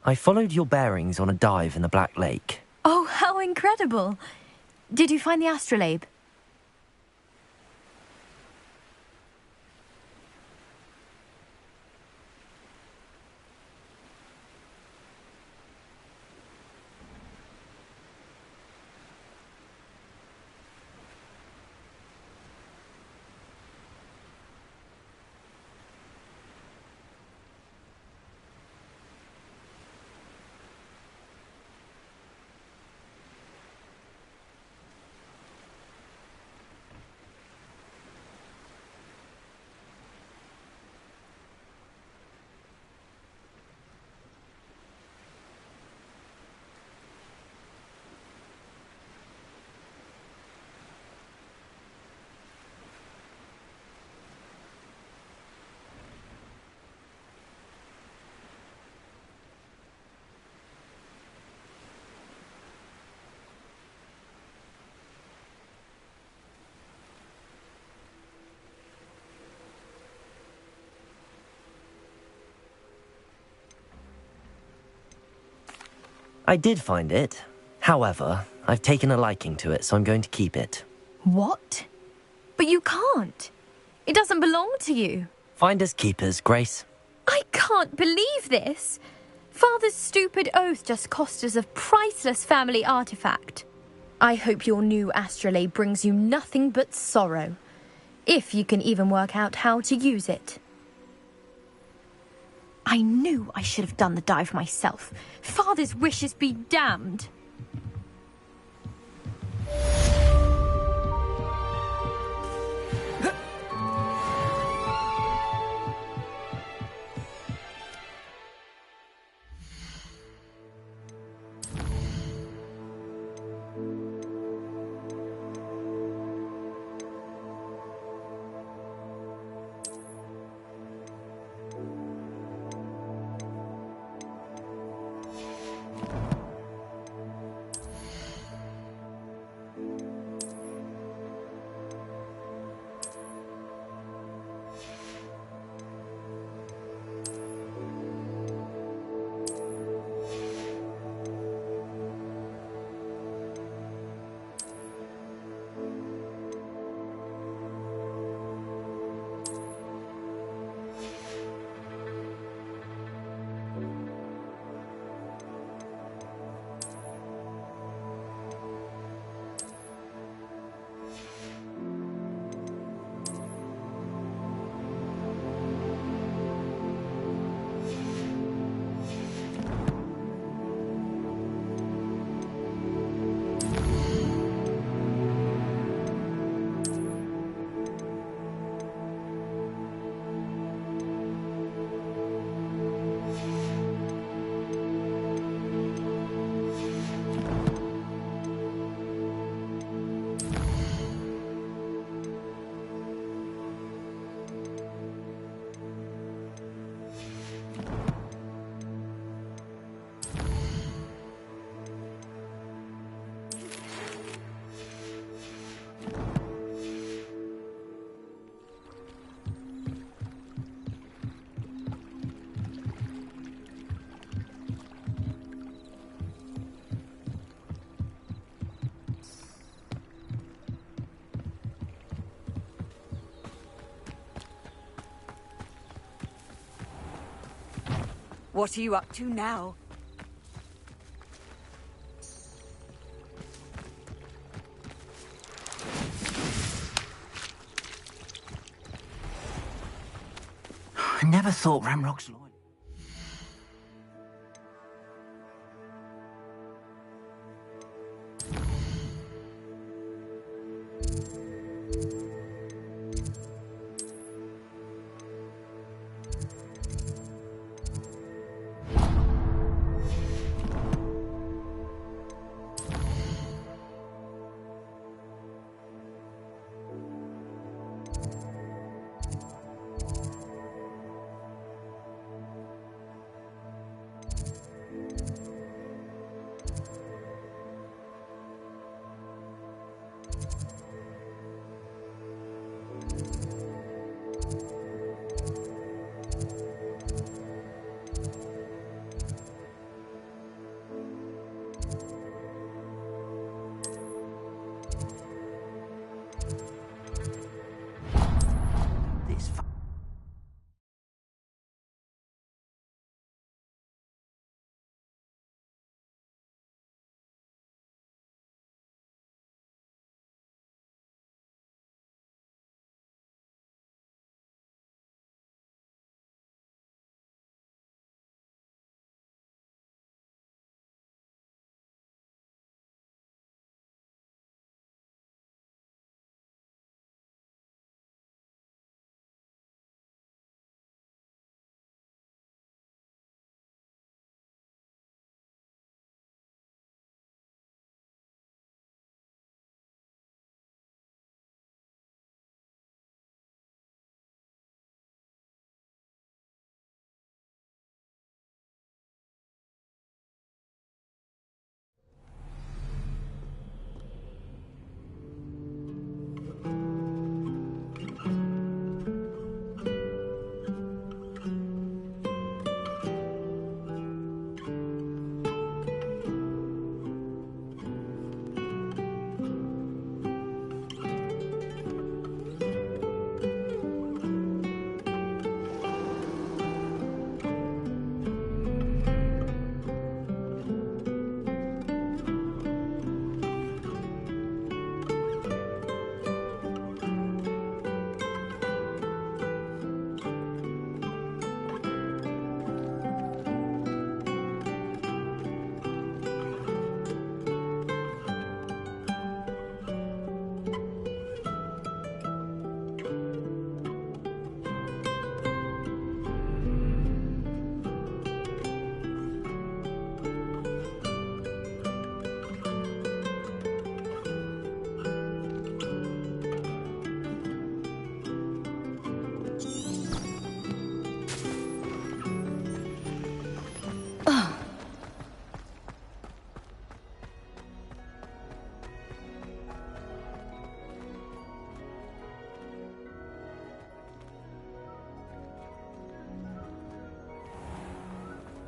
I followed your bearings on a dive in the Black Lake. Oh, how incredible! Did you find the astrolabe? I did find it. However, I've taken a liking to it, so I'm going to keep it. What? But you can't. It doesn't belong to you. Finders keepers, Grace. I can't believe this. Father's stupid oath just cost us a priceless family artifact. I hope your new astrolabe brings you nothing but sorrow. If you can even work out how to use it. I knew I should have done the dive myself. Father's wishes be damned. What are you up to now? I never thought Ramrock's loyal.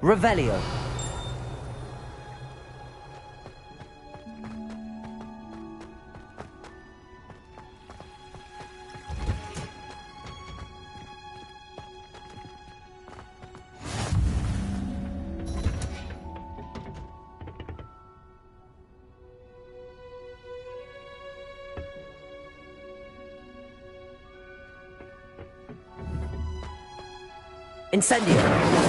Revelio. Incendio!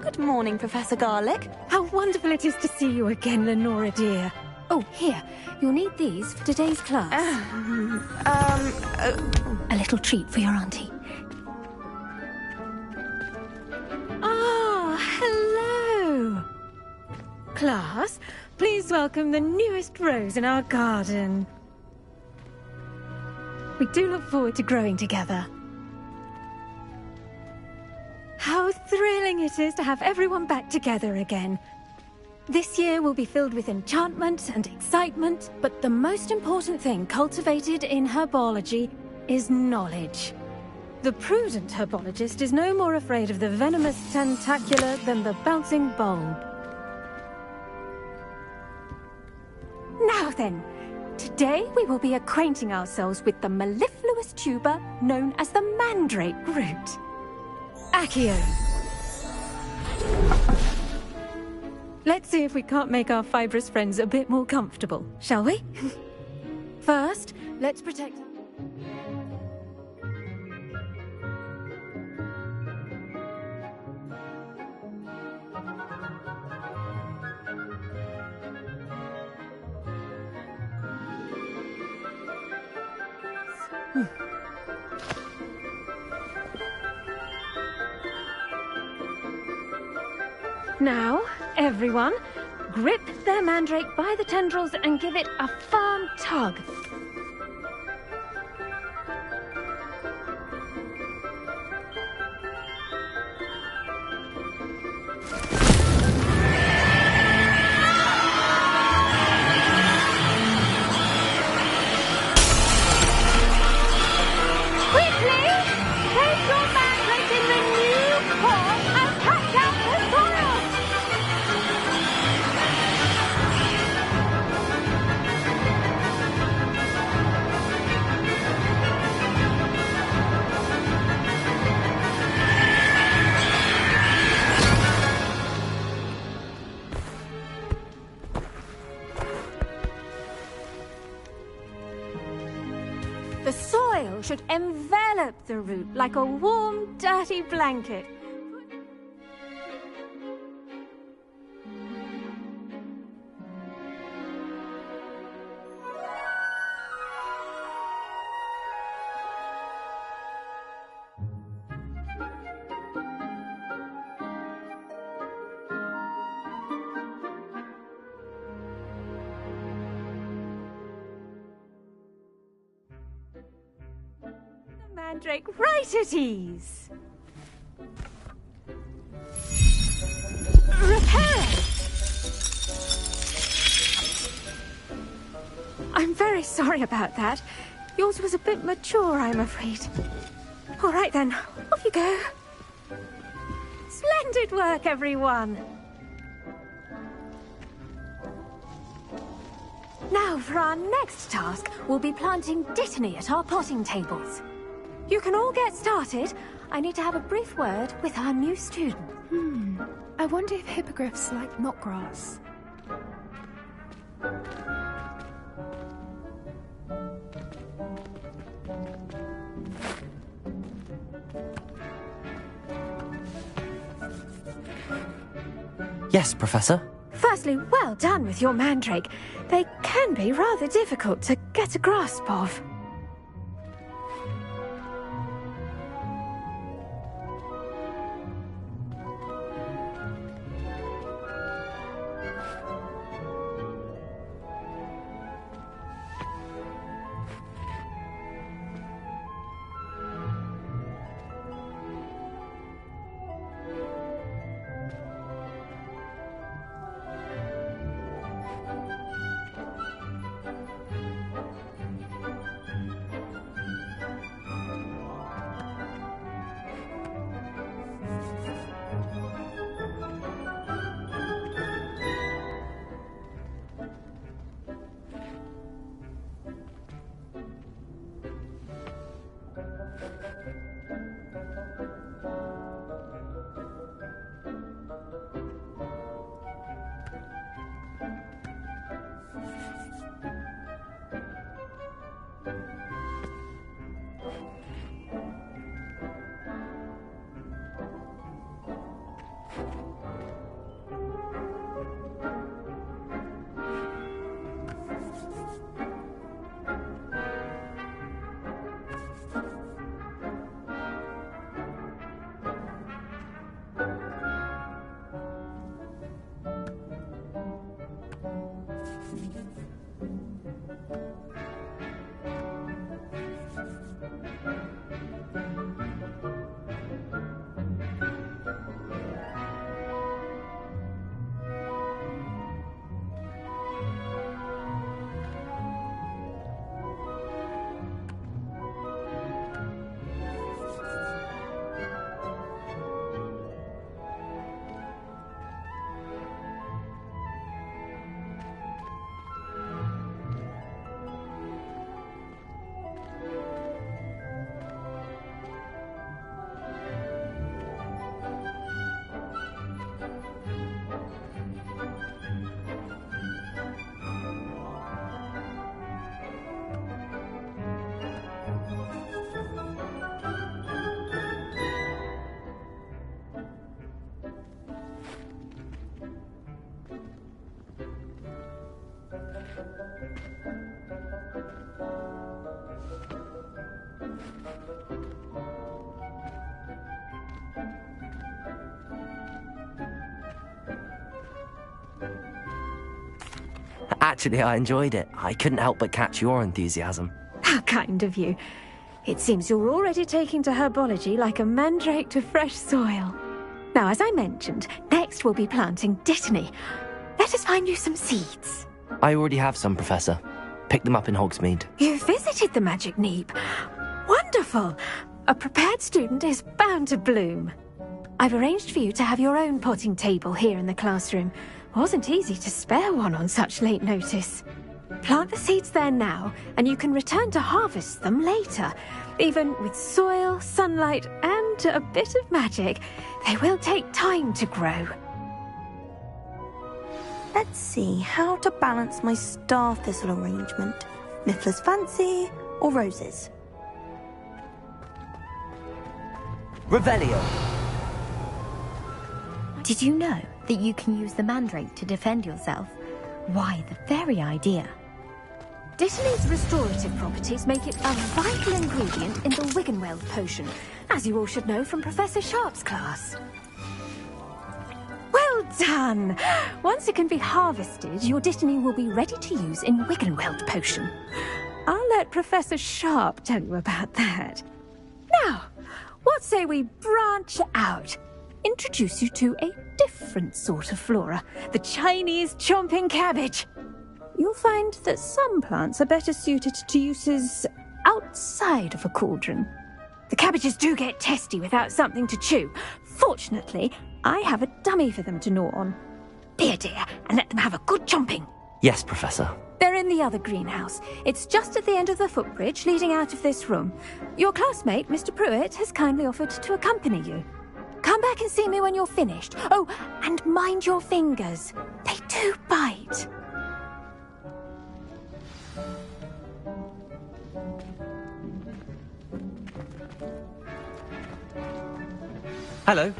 Good morning, Professor Garlic. How wonderful it is to see you again, Lenora dear. Oh, here. You'll need these for today's class. A little treat for your auntie. Ah, hello. Class, please welcome the newest rose in our garden. We do look forward to growing together. How thrilling it is to have everyone back together again. This year will be filled with enchantment and excitement, but the most important thing cultivated in herbology is knowledge. The prudent herbologist is no more afraid of the venomous tentacula than the bouncing bulb. Now then, today we will be acquainting ourselves with the mellifluous tuber known as the mandrake root. Accio. Let's see if we can't make our fibrous friends a bit more comfortable, shall we? First, let's protect... Now, everyone, grip their mandrake by the tendrils and give it a firm tug. Quickly, place your mandrake in the new pot and patch out the soil. The soil should envelop the root like a warm, dirty blanket. Mandrake right at ease. Repair it! I'm very sorry about that. Yours was a bit mature, I'm afraid. All right then, off you go. Splendid work, everyone. Now for our next task, we'll be planting dittany at our potting tables. You can all get started. I need to have a brief word with our new student. I wonder if hippogriffs like knotgrass. Yes, Professor. Firstly, well done with your mandrake. They can be rather difficult to get a grasp of. Actually, I enjoyed it. I couldn't help but catch your enthusiasm. How kind of you. It seems you're already taking to herbology like a mandrake to fresh soil. Now, as I mentioned, next we'll be planting dittany. Let us find you some seeds. I already have some, Professor. Picked them up in Hogsmeade. You visited the Magic Neep. Wonderful. A prepared student is bound to bloom. I've arranged for you to have your own potting table here in the classroom. Wasn't easy to spare one on such late notice. Plant the seeds there now, and you can return to harvest them later. Even with soil, sunlight, and a bit of magic, they will take time to grow. Let's see how to balance my star thistle arrangement. Niffler's fancy or roses? Revelio! Did you know that you can use the mandrake to defend yourself? Why, the very idea. Dittany's restorative properties make it a vital ingredient in the Wiggenweld potion, as you all should know from Professor Sharp's class. Well done! Once it can be harvested, your Dittany will be ready to use in Wiggenweld potion. I'll let Professor Sharp tell you about that. Now, what say we branch out? Introduce you to a different sort of flora, the Chinese chomping cabbage. You'll find that some plants are better suited to uses outside of a cauldron. The cabbages do get testy without something to chew. Fortunately, I have a dummy for them to gnaw on. Be a dear and let them have a good chomping. Yes, Professor. They're in the other greenhouse. It's just at the end of the footbridge leading out of this room. Your classmate, Mr. Pruitt, has kindly offered to accompany you. Come back and see me when you're finished. Oh, and mind your fingers. They do bite. Hello.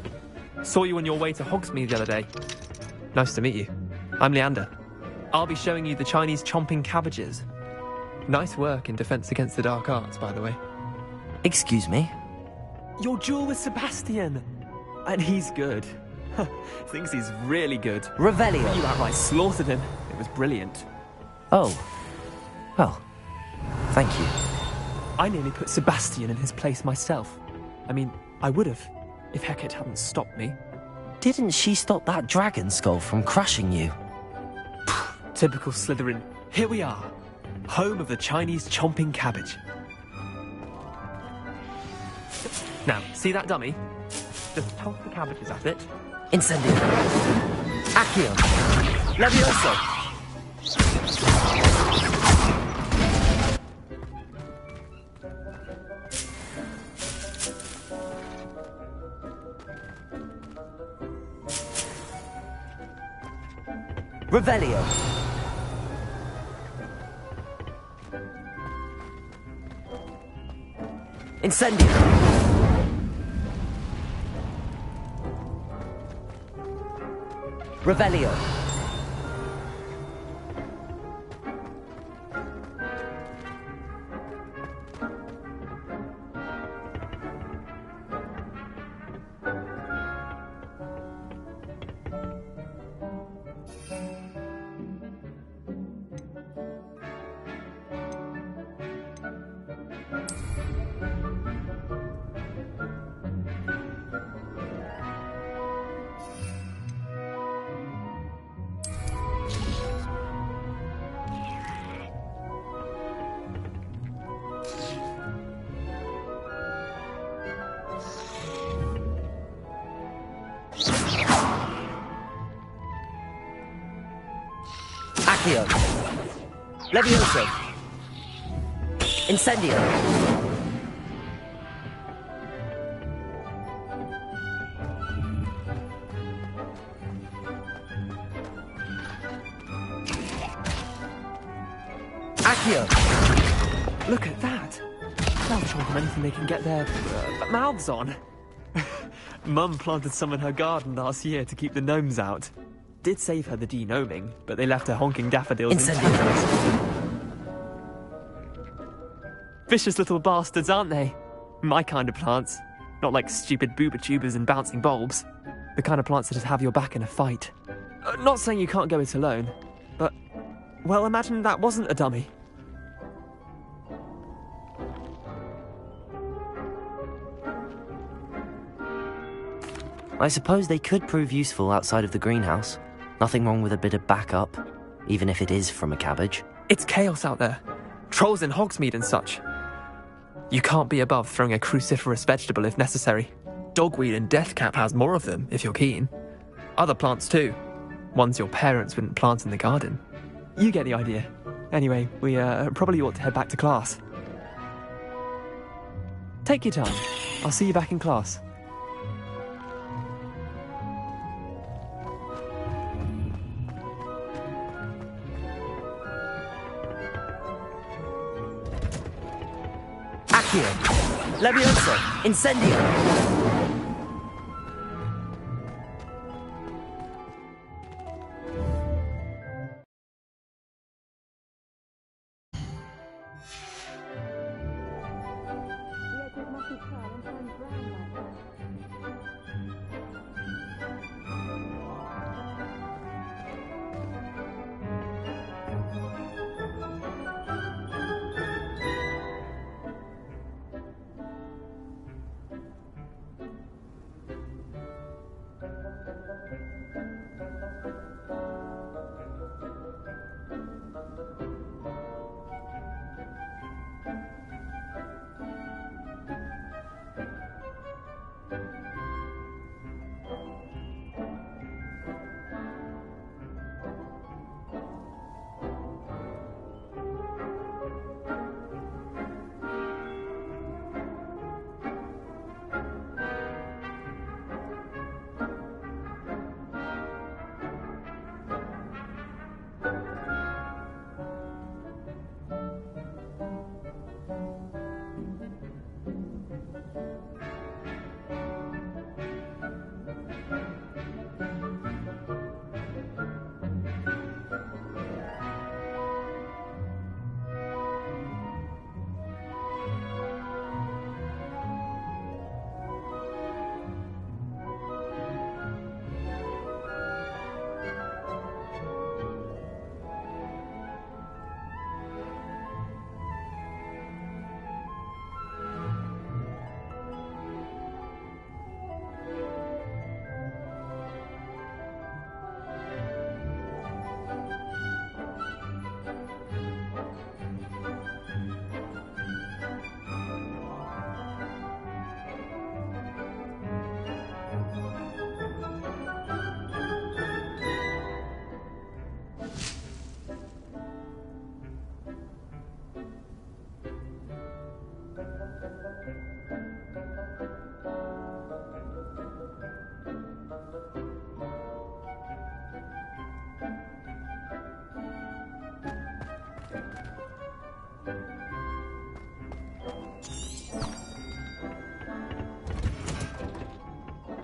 Saw you on your way to Hogsmeade the other day. Nice to meet you. I'm Leander. I'll be showing you the Chinese chomping cabbages. Nice work in Defense Against the Dark Arts, by the way. Excuse me? Your duel with Sebastian. And he's good. Thinks he's really good. Revelio. You outright slaughtered him. It was brilliant. Oh. Well, thank you. I nearly put Sebastian in his place myself. I mean, I would have, if Hecate hadn't stopped me. Didn't she stop that dragon skull from crushing you? Typical Slytherin. Here we are. Home of the Chinese chomping cabbage. Now, see that dummy? Just toss the cabbages at it. Incendio. Accio. Levioso. Revelio. Incendio. Revelio. Accio. Levioso. Incendio. Accio. Look at that. They'll show them anything they can get their mouths on. Mum planted some in her garden last year to keep the gnomes out. Did save her the de-gnoming, but they left her honking daffodils in. Vicious little bastards, aren't they? My kind of plants. Not like stupid booba tubers and bouncing bulbs. The kind of plants that just have your back in a fight. Not saying you can't go it alone, but, well, imagine that wasn't a dummy. I suppose they could prove useful outside of the greenhouse. Nothing wrong with a bit of backup, even if it is from a cabbage. It's chaos out there. Trolls in Hogsmeade and such. You can't be above throwing a cruciferous vegetable if necessary. Dogweed and deathcap has more of them, if you're keen. Other plants too. Ones your parents wouldn't plant in the garden. You get the idea. Anyway, we probably ought to head back to class. Take your time. I'll see you back in class. Accio. Levioso. Incendio.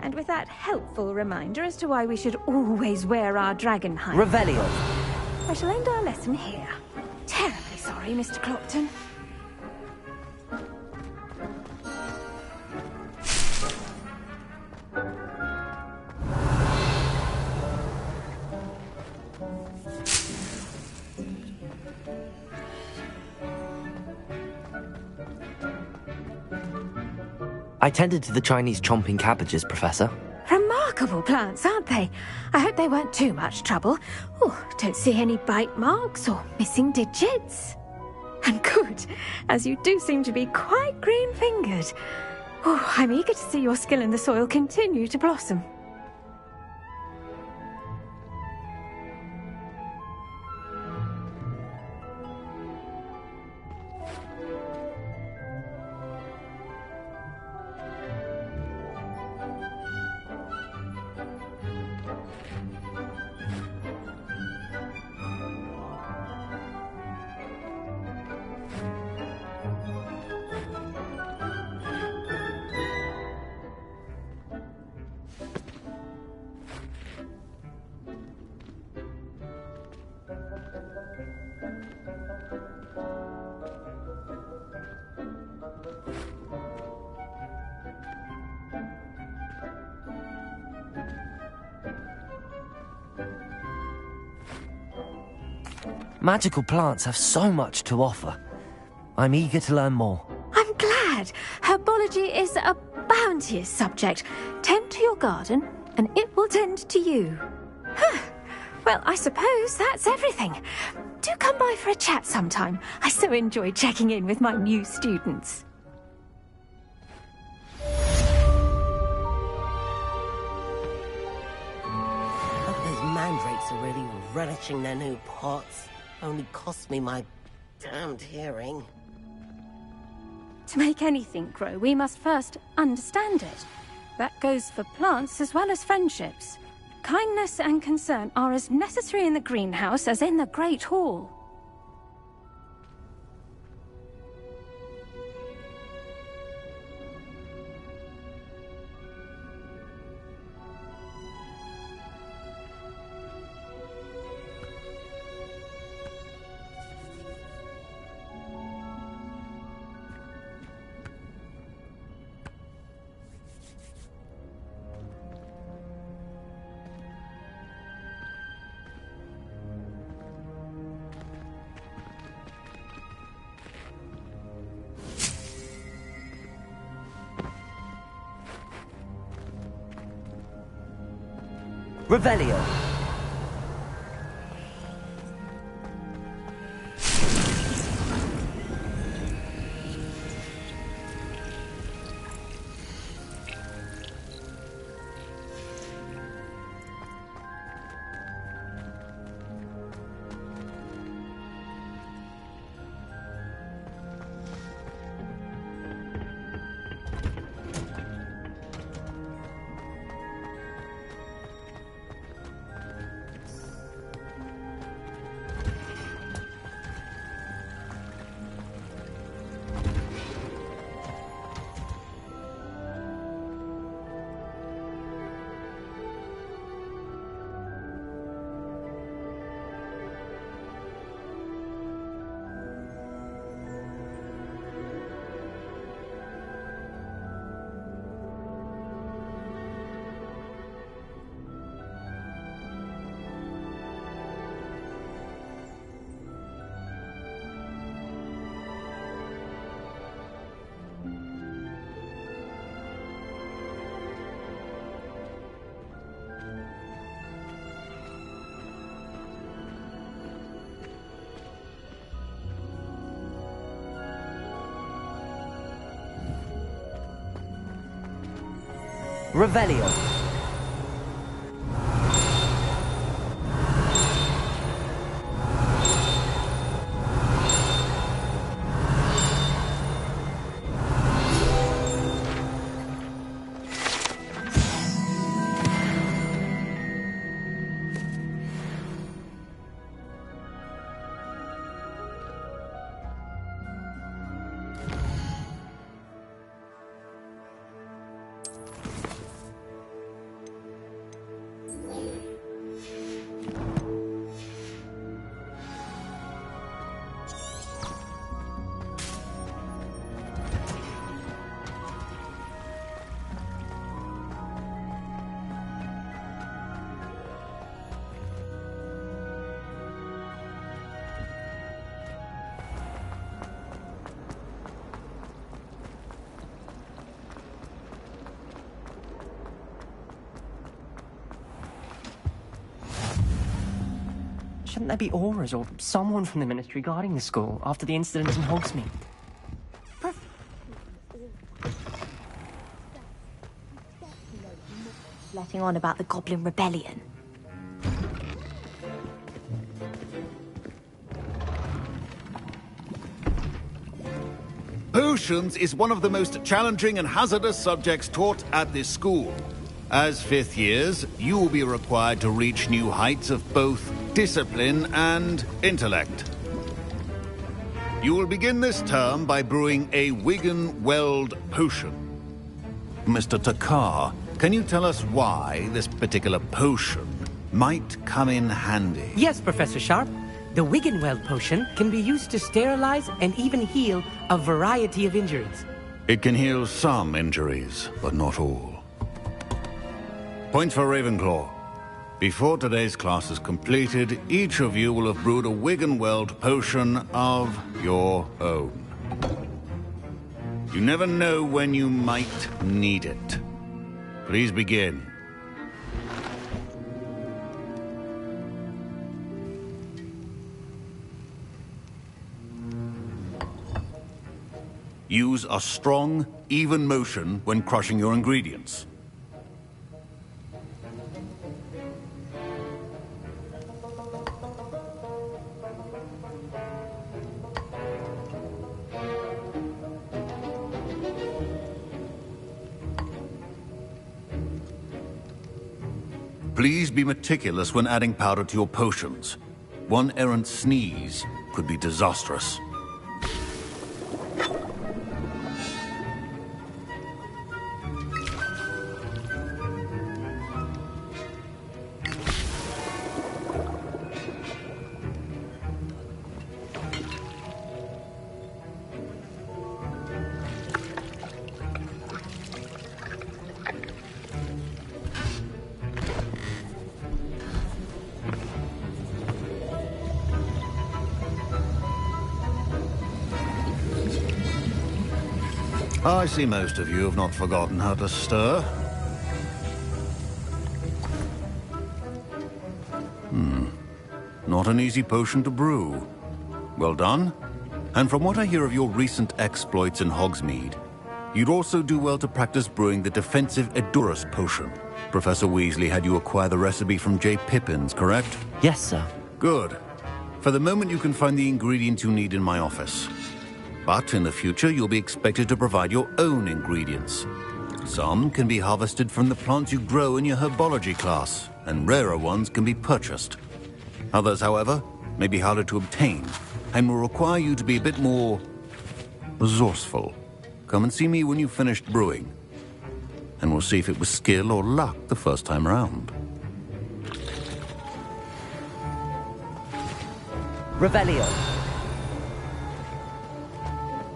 And with that helpful reminder as to why we should always wear our dragon hide. Revelio. I shall end our lesson here. Terribly sorry, Mr. Clopton. I tended to the Chinese chomping cabbages, Professor. Remarkable plants, aren't they? I hope they weren't too much trouble. Oh, don't see any bite marks or missing digits. And good, as you do seem to be quite green-fingered. Oh, I'm eager to see your skill in the soil continue to blossom. Magical plants have so much to offer. I'm eager to learn more. I'm glad. Herbology is a bounteous subject. Tend to your garden, and it will tend to you. Well, I suppose that's everything. Do come by for a chat sometime. I so enjoy checking in with my new students. Hope those mandrakes are really relishing their new pots. Only cost me my damned hearing. To make anything grow, we must first understand it. That goes for plants as well as friendships. Kindness and concern are as necessary in the greenhouse as in the Great Hall. Revelio. Revelio. Shouldn't there be auras or someone from the Ministry guarding the school after the incident in Hogsmeade? Letting on about the Goblin Rebellion. Potions is one of the most challenging and hazardous subjects taught at this school. As fifth years, you will be required to reach new heights of both discipline and intellect. You will begin this term by brewing a Wigan-Weld potion. Mr. Takar, can you tell us why this particular potion might come in handy? Yes, Professor Sharp. The Wigan-Weld potion can be used to sterilize and even heal a variety of injuries. It can heal some injuries, but not all. Point for Ravenclaw. Before today's class is completed, each of you will have brewed a Wiggenweld potion of your own. You never know when you might need it. Please begin. Use a strong, even motion when crushing your ingredients. Please be meticulous when adding powder to your potions. One errant sneeze could be disastrous. I see most of you have not forgotten how to stir. Not an easy potion to brew. Well done. And from what I hear of your recent exploits in Hogsmeade, you'd also do well to practice brewing the defensive Edurus potion. Professor Weasley had you acquire the recipe from J. Pippins, correct? Yes, sir. Good. For the moment, you can find the ingredients you need in my office. But in the future, you'll be expected to provide your own ingredients. Some can be harvested from the plants you grow in your herbology class, and rarer ones can be purchased. Others, however, may be harder to obtain, and will require you to be a bit more resourceful. Come and see me when you've finished brewing, and we'll see if it was skill or luck the first time round. Revelio.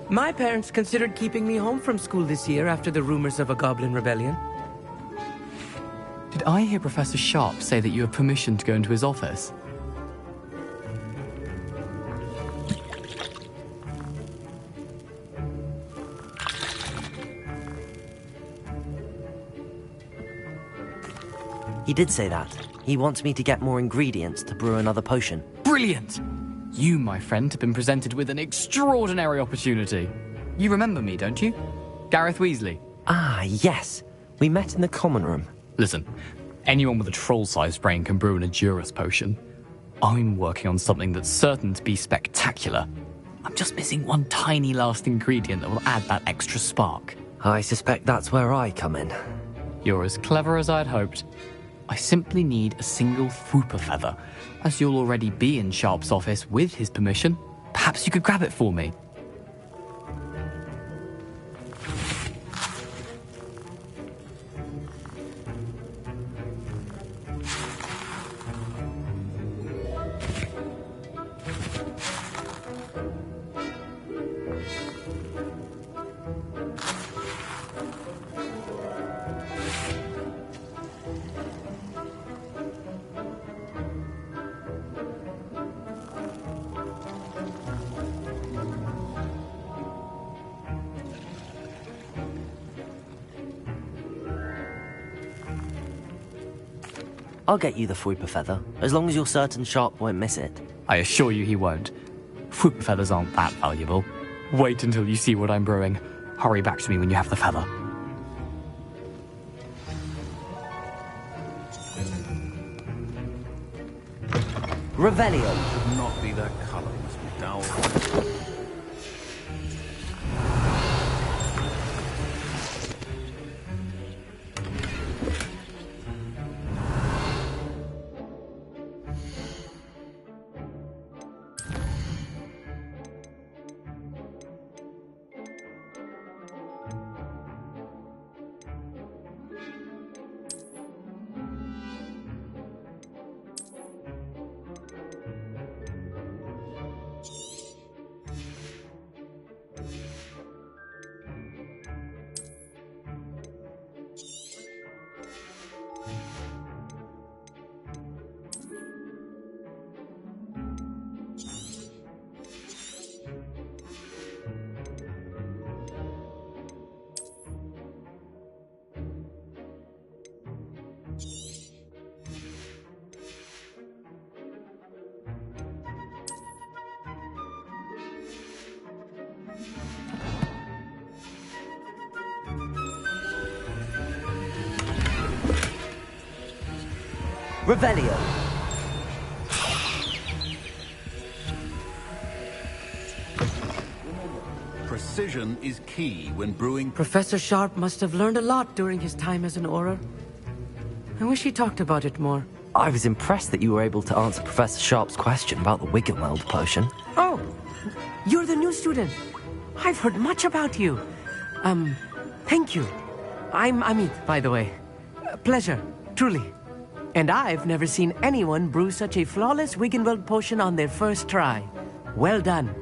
My parents considered keeping me home from school this year after the rumors of a goblin rebellion. Did I hear Professor Sharp say that you have permission to go into his office? He did say that. He wants me to get more ingredients to brew another potion. Brilliant! You, my friend, have been presented with an extraordinary opportunity. You remember me, don't you? Gareth Weasley. Ah, yes. We met in the common room. Listen, anyone with a troll-sized brain can brew an Edurus potion. I'm working on something that's certain to be spectacular. I'm just missing one tiny last ingredient that will add that extra spark. I suspect that's where I come in. You're as clever as I'd hoped. I simply need a single Fwooper feather. As you'll already be in Sharp's office with his permission, perhaps you could grab it for me. I'll get you the Fwooper feather, as long as you're certain Sharp won't miss it. I assure you he won't. Fwooper feathers aren't that valuable. Wait until you see what I'm brewing. Hurry back to me when you have the feather. Revelio. Should not be that color, must be dull. Revelio. Precision is key when brewing. Professor Sharp must have learned a lot during his time as an Auror. I wish he talked about it more. I was impressed that you were able to answer Professor Sharp's question about the Wiggenweld potion. Oh, you're the new student. I've heard much about you. Thank you. I'm Amit, by the way. Pleasure, truly. And I've never seen anyone brew such a flawless Wiggenweld potion on their first try. Well done.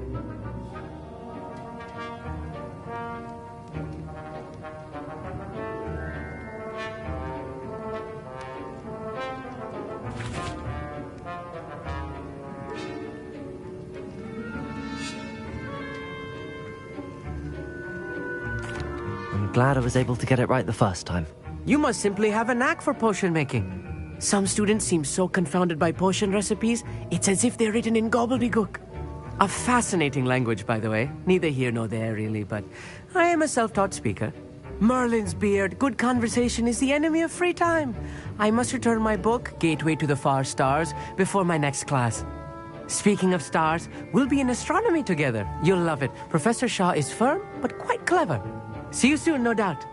I'm glad I was able to get it right the first time. You must simply have a knack for potion making. Some students seem so confounded by potion recipes, it's as if they're written in gobbledygook. A fascinating language, by the way. Neither here nor there, really, but I am a self-taught speaker. Merlin's beard, good conversation is the enemy of free time. I must return my book, Gateway to the Far Stars, before my next class. Speaking of stars, we'll be in astronomy together. You'll love it. Professor Shah is firm, but quite clever. See you soon, no doubt.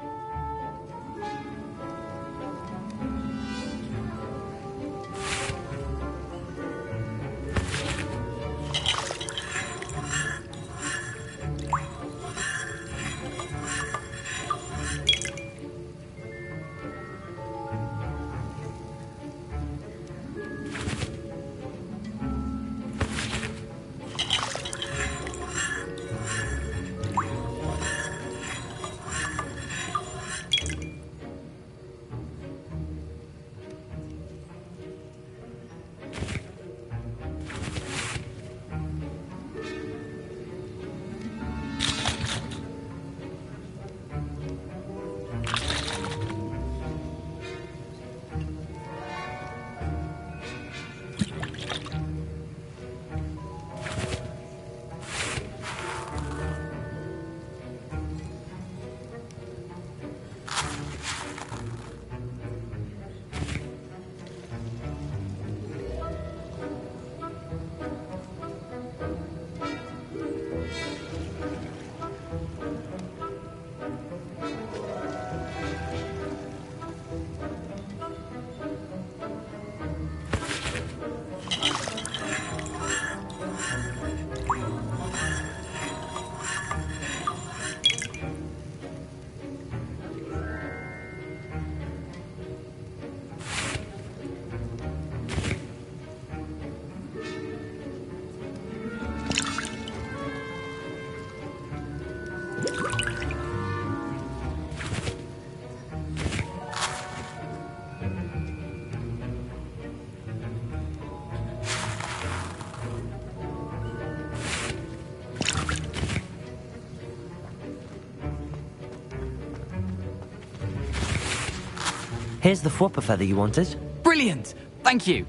Here's the Fwopper feather you wanted. Brilliant! Thank you.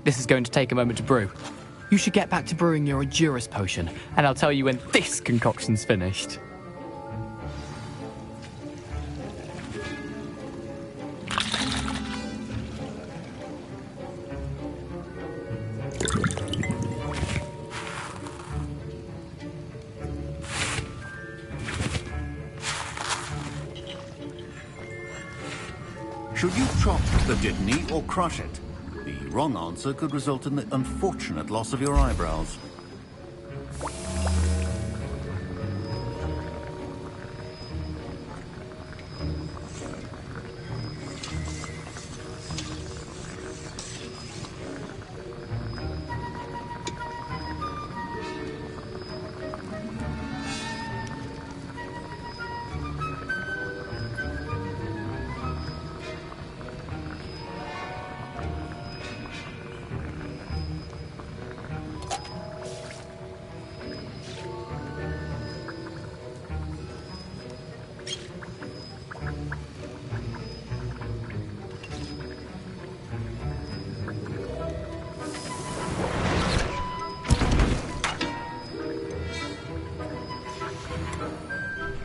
This is going to take a moment to brew. You should get back to brewing your Adurus potion, and I'll tell you when this concoction's finished. Should you chop the dittany or crush it? The wrong answer could result in the unfortunate loss of your eyebrows.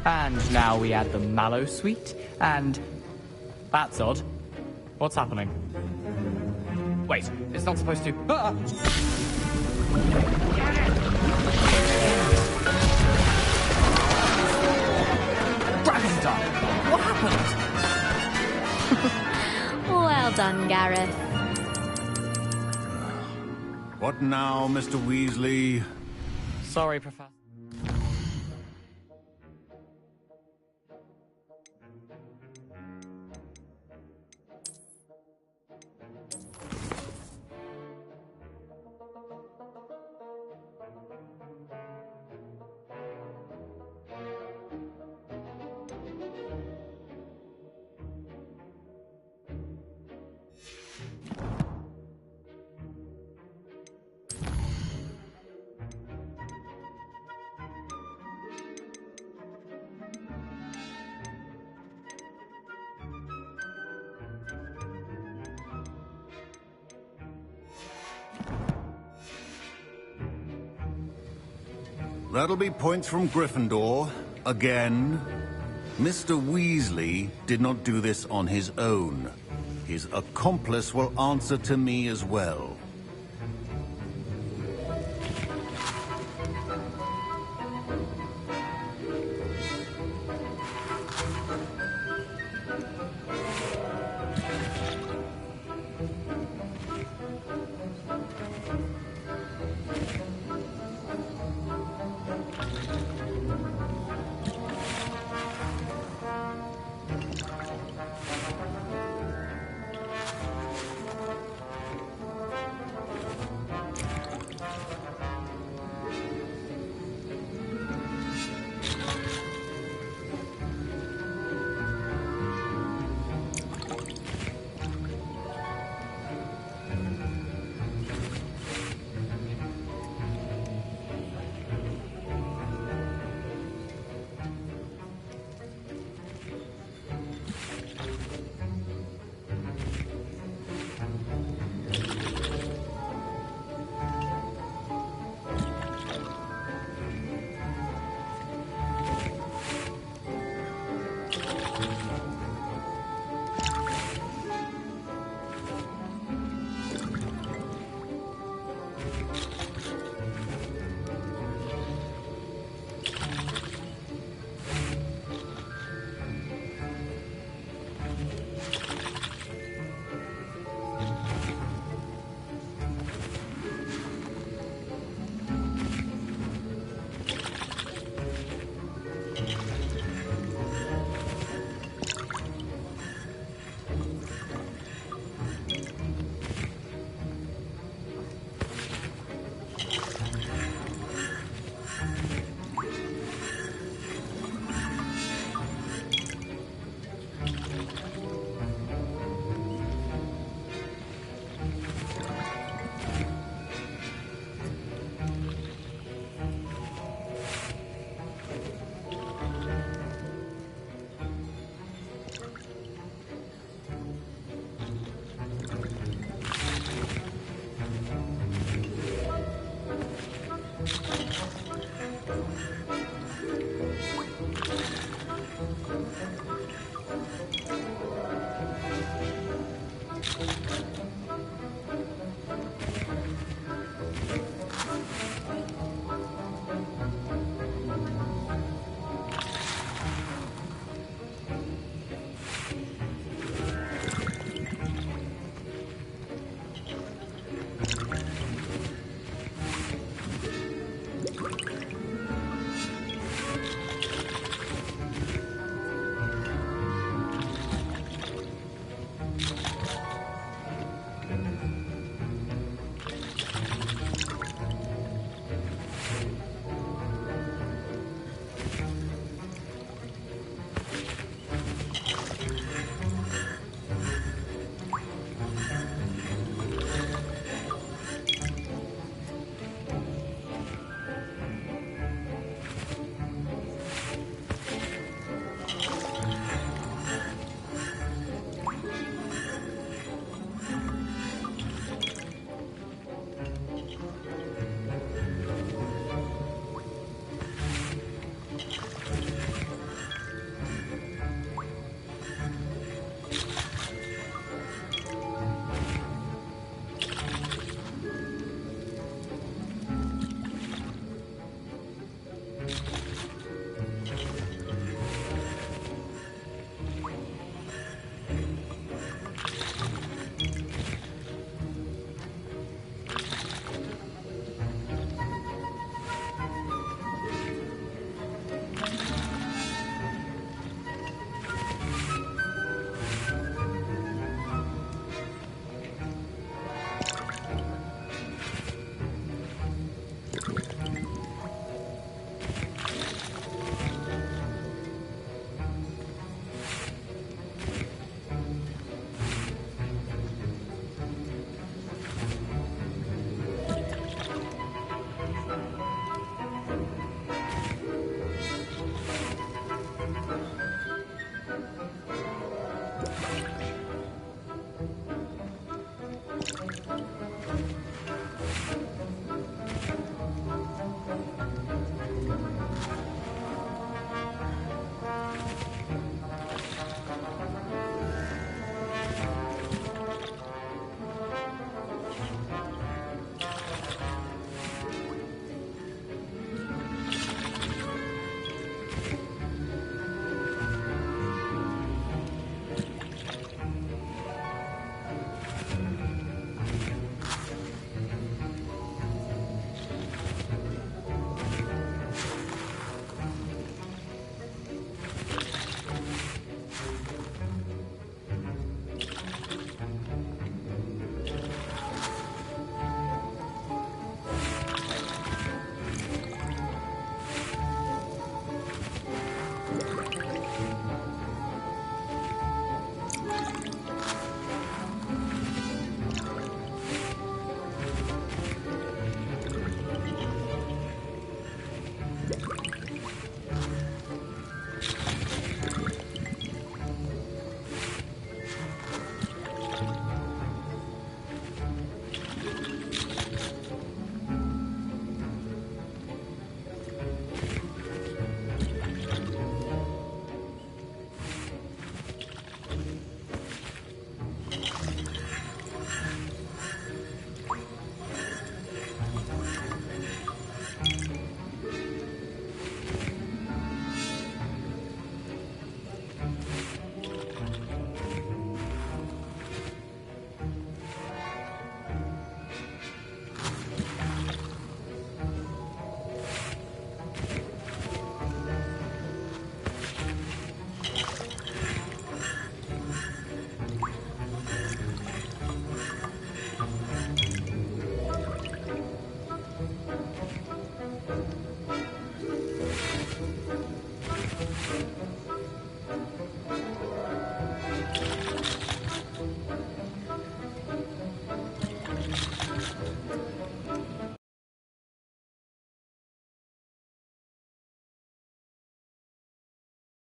And now we add the mallow sweet, and... That's odd. What's happening? Wait, it's not supposed to. Dragon Dart! What happened? Well done, Gareth. What now, Mr. Weasley? Sorry, Professor. That'll be points from Gryffindor, again. Mr. Weasley did not do this on his own. His accomplice will answer to me as well.